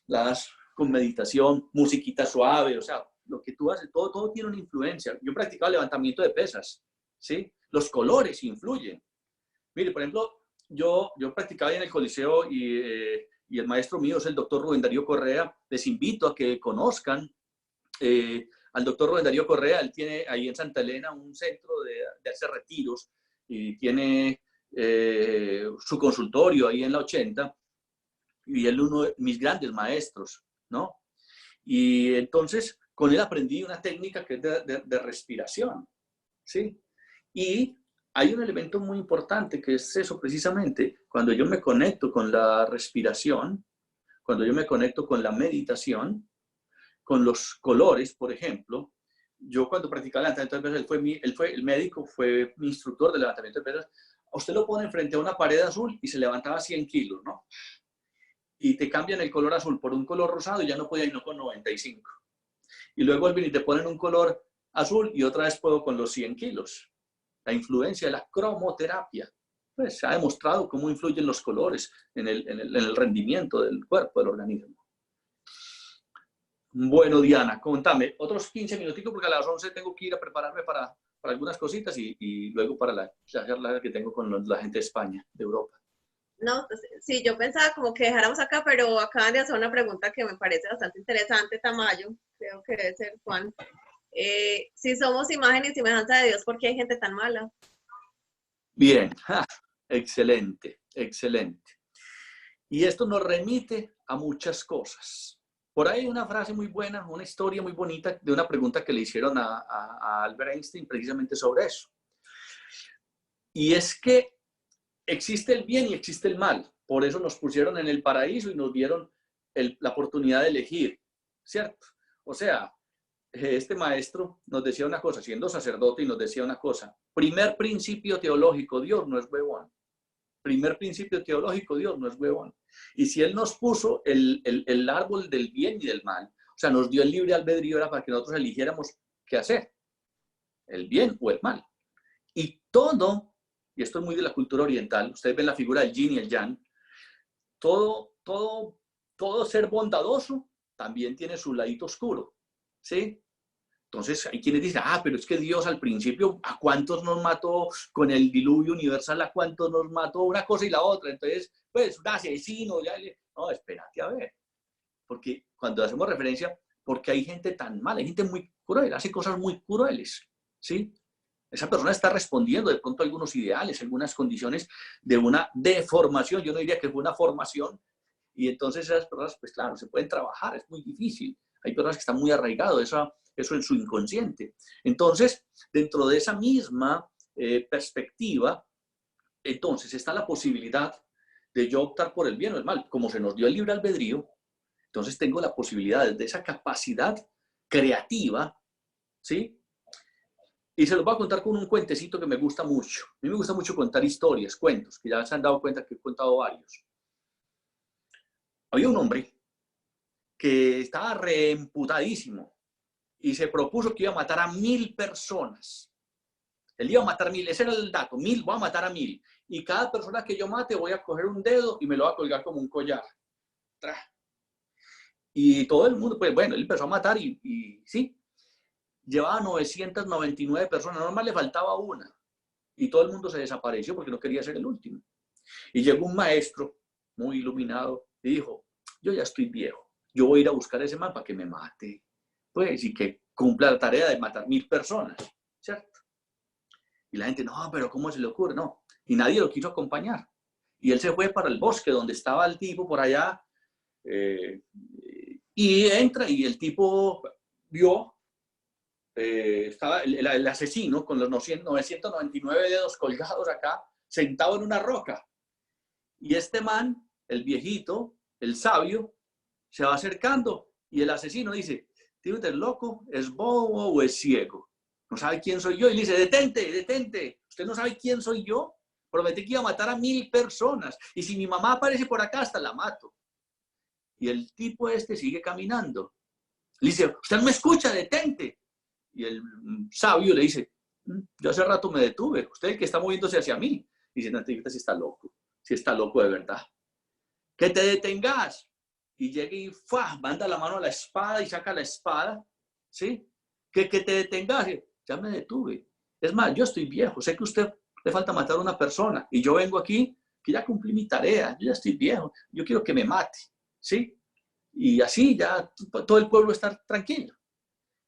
[SPEAKER 2] la das con meditación, musiquita suave, o sea, lo que tú haces, todo tiene una influencia. Yo practicaba levantamiento de pesas, ¿sí? Los colores influyen. Mire, por ejemplo, yo practicaba en el Coliseo y el maestro mío es el doctor Rubén Darío Correa. Les invito a que conozcan al doctor Rubén Darío Correa. Él tiene ahí en Santa Elena un centro de hacer retiros y tiene su consultorio ahí en la 80 y él es uno de mis grandes maestros, ¿no? Y entonces con él aprendí una técnica que es de respiración, ¿sí? Y hay un elemento muy importante que es eso precisamente. Cuando yo me conecto con la respiración, cuando yo me conecto con la meditación, con los colores, por ejemplo, yo cuando practicaba levantamiento de pesas, él fue el médico, fue mi instructor de levantamiento de pesas. A usted lo ponen frente a una pared azul y se levantaba 100 kilos, ¿no? Y te cambian el color azul por un color rosado y ya no podía ir no con 95. Y luego vuelven y te ponen un color azul y otra vez puedo con los 100 kilos. La influencia de la cromoterapia. Pues se ha demostrado cómo influyen los colores en el rendimiento del cuerpo, del organismo. Bueno, Diana, contame, otros 15 minutitos porque a las 11 tengo que ir a prepararme para algunas cositas y luego para la charla que tengo con la gente de España, de Europa.
[SPEAKER 1] No, pues, sí, yo pensaba como que dejáramos acá, pero acaban de hacer una pregunta que me parece bastante interesante, Tamayo, creo que debe ser Juan. Si somos imagen y semejanza de Dios, ¿por qué hay gente tan mala?
[SPEAKER 2] Bien, excelente, excelente. Y esto nos remite a muchas cosas. Por ahí hay una frase muy buena, una historia muy bonita de una pregunta que le hicieron a Albert Einstein precisamente sobre eso. Y es que existe el bien y existe el mal. Por eso nos pusieron en el paraíso y nos dieron la oportunidad de elegir, ¿cierto? O sea, este maestro nos decía una cosa, siendo sacerdote, y nos decía una cosa. Primer principio teológico, Dios no es huevón. Primer principio teológico, Dios no es huevón. Y si Él nos puso el árbol del bien y del mal, o sea, nos dio el libre albedrío, era para que nosotros eligiéramos qué hacer, el bien o el mal. Y todo, y esto es muy de la cultura oriental, ustedes ven la figura del yin y el yang, todo ser bondadoso también tiene su ladito oscuro, ¿sí? Entonces hay quienes dicen, pero es que Dios al principio, ¿a cuántos nos mató con el diluvio universal? ¿A cuántos nos mató? Una cosa y la otra. Entonces, pues, un asesino, ya no, espérate a ver. Porque cuando hacemos referencia, porque hay gente tan mala, hay gente muy cruel, hace cosas muy crueles, ¿sí? Esa persona está respondiendo de pronto a algunos ideales, algunas condiciones de una deformación. Yo no diría que fue una formación. Y entonces esas personas, pues claro, se pueden trabajar, es muy difícil. Hay personas que están muy arraigadas, eso en su inconsciente. Entonces, dentro de esa misma perspectiva, entonces está la posibilidad de yo optar por el bien o el mal. Como se nos dio el libre albedrío, entonces tengo la posibilidad de esa capacidad creativa, ¿sí? Y se los voy a contar con un cuentecito que me gusta mucho. A mí me gusta mucho contar historias, cuentos, que ya se han dado cuenta que he contado varios. Había un hombre que estaba reemputadísimo y se propuso que iba a matar a 1000 personas. Él iba a matar 1000, ese era el dato, 1000, voy a matar a 1000. Y cada persona que yo mate voy a coger un dedo y me lo voy a colgar como un collar. Y todo el mundo, pues bueno, él empezó a matar y sí, llevaba 999 personas, normal le faltaba una. Y todo el mundo se desapareció porque no quería ser el último. Y llegó un maestro muy iluminado y dijo, yo ya estoy viejo, yo voy a ir a buscar a ese man para que me mate, pues, y que cumpla la tarea de matar 1000 personas, ¿cierto? Y la gente, no, pero ¿cómo se le ocurre? No. Y nadie lo quiso acompañar. Y él se fue para el bosque donde estaba el tipo por allá, y entra y el tipo vio, estaba el asesino con los 999 dedos colgados acá, sentado en una roca. Y este man, el viejito, el sabio, se va acercando y el asesino dice, ¿tío, usted es loco? ¿Es bobo o es ciego? ¿No sabe quién soy yo? Y le dice, detente, detente. ¿Usted no sabe quién soy yo? Prometí que iba a matar a 1000 personas. Y si mi mamá aparece por acá, hasta la mato. Y el tipo este sigue caminando. Le dice, usted no me escucha, detente. Y el sabio le dice, yo hace rato me detuve. Usted es el que está moviéndose hacia mí. Y dice, no, te si está loco. Si está loco de verdad. Que te detengas. Y llega y manda la mano a la espada y saca la espada. ¿Sí? Que te detengas. Ya me detuve. Es más, yo estoy viejo. Sé que a usted le falta matar a una persona. Y yo vengo aquí, que ya cumplí mi tarea. Yo ya estoy viejo. Yo quiero que me mate. ¿Sí? Y así ya todo el pueblo está tranquilo.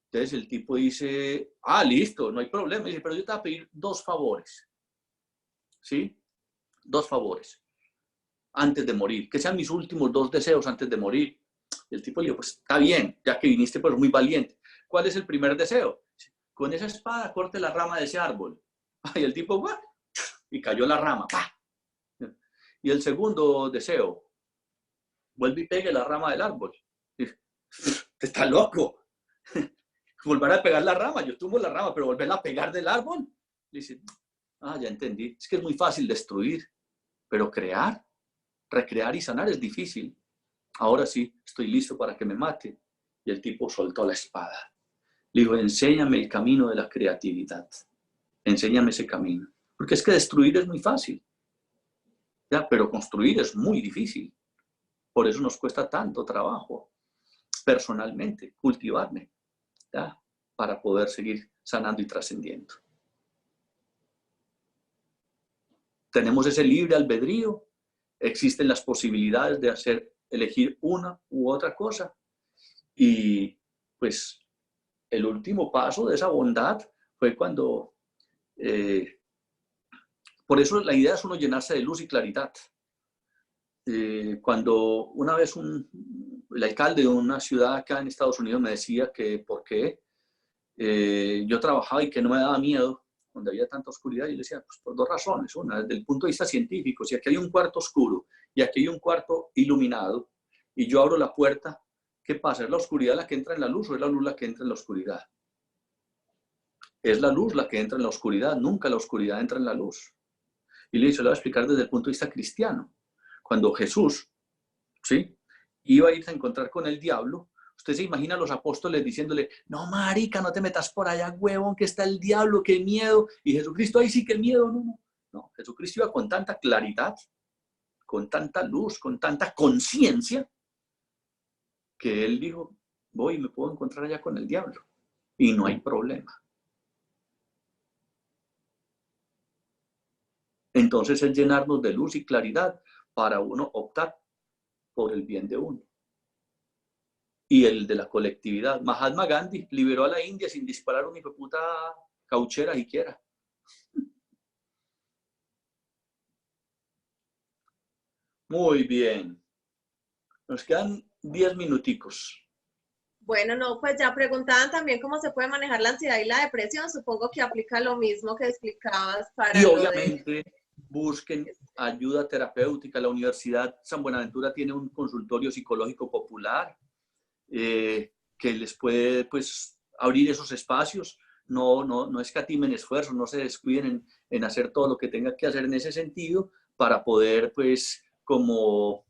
[SPEAKER 2] Entonces el tipo dice, listo, no hay problema. Dice, pero yo te voy a pedir 2 favores. ¿Sí? 2 favores. Antes de morir. Que sean mis últimos 2 deseos antes de morir. Y el tipo le dijo, pues está bien, ya que viniste, pues muy valiente. ¿Cuál es el primer deseo? Con esa espada corte la rama de ese árbol. Y el tipo, ¡buah! Y cayó la rama. ¡Pah! Y el segundo deseo, vuelve y pegue la rama del árbol. Y, ¿te está loco? volver a pegar la rama, yo tumbo la rama, pero volverla a pegar del árbol. Dice, ya entendí, es que es muy fácil destruir, pero crear, recrear y sanar es difícil. Ahora sí, estoy listo para que me mate. Y el tipo soltó la espada. Le dijo, enséñame el camino de la creatividad. Enséñame ese camino. Porque es que destruir es muy fácil. ¿Ya? Pero construir es muy difícil. Por eso nos cuesta tanto trabajo, personalmente, cultivarme, ¿ya? Para poder seguir sanando y trascendiendo. Tenemos ese libre albedrío. Existen las posibilidades de elegir una u otra cosa. Y pues el último paso de esa bondad fue cuando, por eso la idea es uno llenarse de luz y claridad. Cuando una vez el alcalde de una ciudad acá en Estados Unidos me decía que por qué yo trabajaba y que no me daba miedo donde había tanta oscuridad, yo le decía, pues por dos razones. Una, desde el punto de vista científico, si aquí hay un cuarto oscuro y aquí hay un cuarto iluminado y yo abro la puerta, ¿qué pasa? ¿Es la oscuridad la que entra en la luz o es la luz la que entra en la oscuridad? Es la luz la que entra en la oscuridad, nunca la oscuridad entra en la luz. Y le voy a explicar desde el punto de vista cristiano. Cuando Jesús, ¿sí?, iba a irse a encontrar con el diablo, usted se imagina a los apóstoles diciéndole, no, marica, no te metas por allá, huevón, que está el diablo, qué miedo. Y Jesucristo, ahí sí que el miedo, no. Jesucristo iba con tanta claridad, con tanta luz, con tanta conciencia, que él dijo, voy y me puedo encontrar allá con el diablo. Y no hay problema. Entonces es llenarnos de luz y claridad para uno optar por el bien de uno. Y el de la colectividad. Mahatma Gandhi liberó a la India sin disparar una hijueputa cauchera siquiera. Muy bien. Nos quedan 10 minuticos.
[SPEAKER 1] Bueno, no, pues ya preguntaban también cómo se puede manejar la ansiedad y la depresión. Supongo que aplica lo mismo que explicabas para
[SPEAKER 2] Y
[SPEAKER 1] lo
[SPEAKER 2] obviamente busquen ayuda terapéutica. La Universidad San Buenaventura tiene un consultorio psicológico popular que les puede, pues, abrir esos espacios. No escatimen esfuerzos, no se descuiden en hacer todo lo que tengan que hacer en ese sentido para poder, pues, como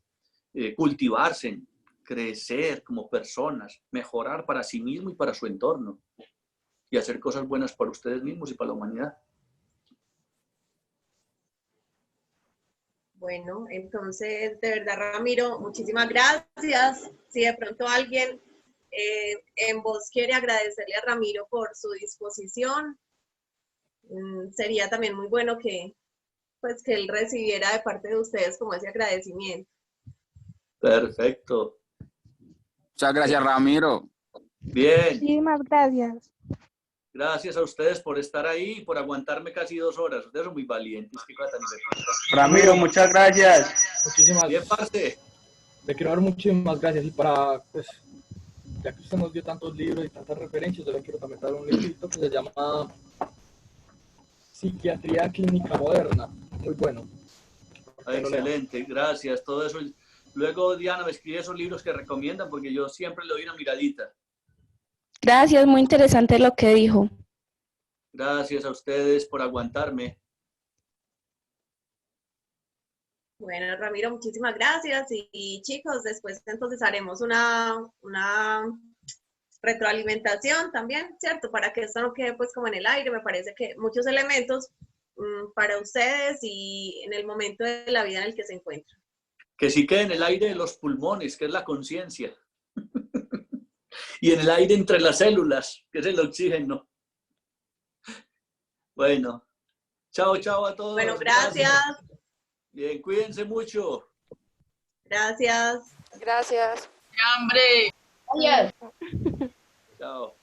[SPEAKER 2] cultivarse, crecer como personas, mejorar para sí mismo y para su entorno y hacer cosas buenas para ustedes mismos y para la humanidad.
[SPEAKER 1] Bueno, entonces, de verdad, Ramiro, muchísimas gracias. Si de pronto alguien en voz quiere agradecerle a Ramiro por su disposición, sería también muy bueno que él recibiera de parte de ustedes como ese agradecimiento.
[SPEAKER 2] Perfecto.
[SPEAKER 4] Muchas gracias, Ramiro.
[SPEAKER 2] Bien.
[SPEAKER 6] Muchísimas gracias.
[SPEAKER 2] Gracias a ustedes por estar ahí y por aguantarme casi 2 horas. Ustedes son muy valientes. Qué cosa tan divertida.
[SPEAKER 7] Ramiro, muchas gracias.
[SPEAKER 5] Muchísimas
[SPEAKER 2] Bien, parce.
[SPEAKER 5] Le quiero dar muchísimas gracias. Y para, pues, ya que usted nos dio tantos libros y tantas referencias, yo le quiero también dar un librito que se llama Psiquiatría Clínica Moderna. Muy bueno.
[SPEAKER 2] Excelente, gracias. Todo eso. Luego Diana me escribe esos libros que recomiendan porque yo siempre le doy una miradita.
[SPEAKER 6] Gracias, muy interesante lo que dijo.
[SPEAKER 2] Gracias a ustedes por aguantarme.
[SPEAKER 1] Bueno, Ramiro, muchísimas gracias. Y chicos, después entonces haremos una retroalimentación también, ¿cierto? Para que esto no quede pues como en el aire. Me parece que muchos elementos para ustedes y en el momento de la vida en el que se encuentran.
[SPEAKER 2] Que sí quede en el aire de los pulmones, que es la conciencia. Y en el aire entre las células, que es el oxígeno. Bueno, chao, chao a todos.
[SPEAKER 1] Bueno, gracias.
[SPEAKER 2] Bien, cuídense mucho.
[SPEAKER 1] Gracias.
[SPEAKER 6] Gracias.
[SPEAKER 8] ¡Qué hambre!
[SPEAKER 2] Chao.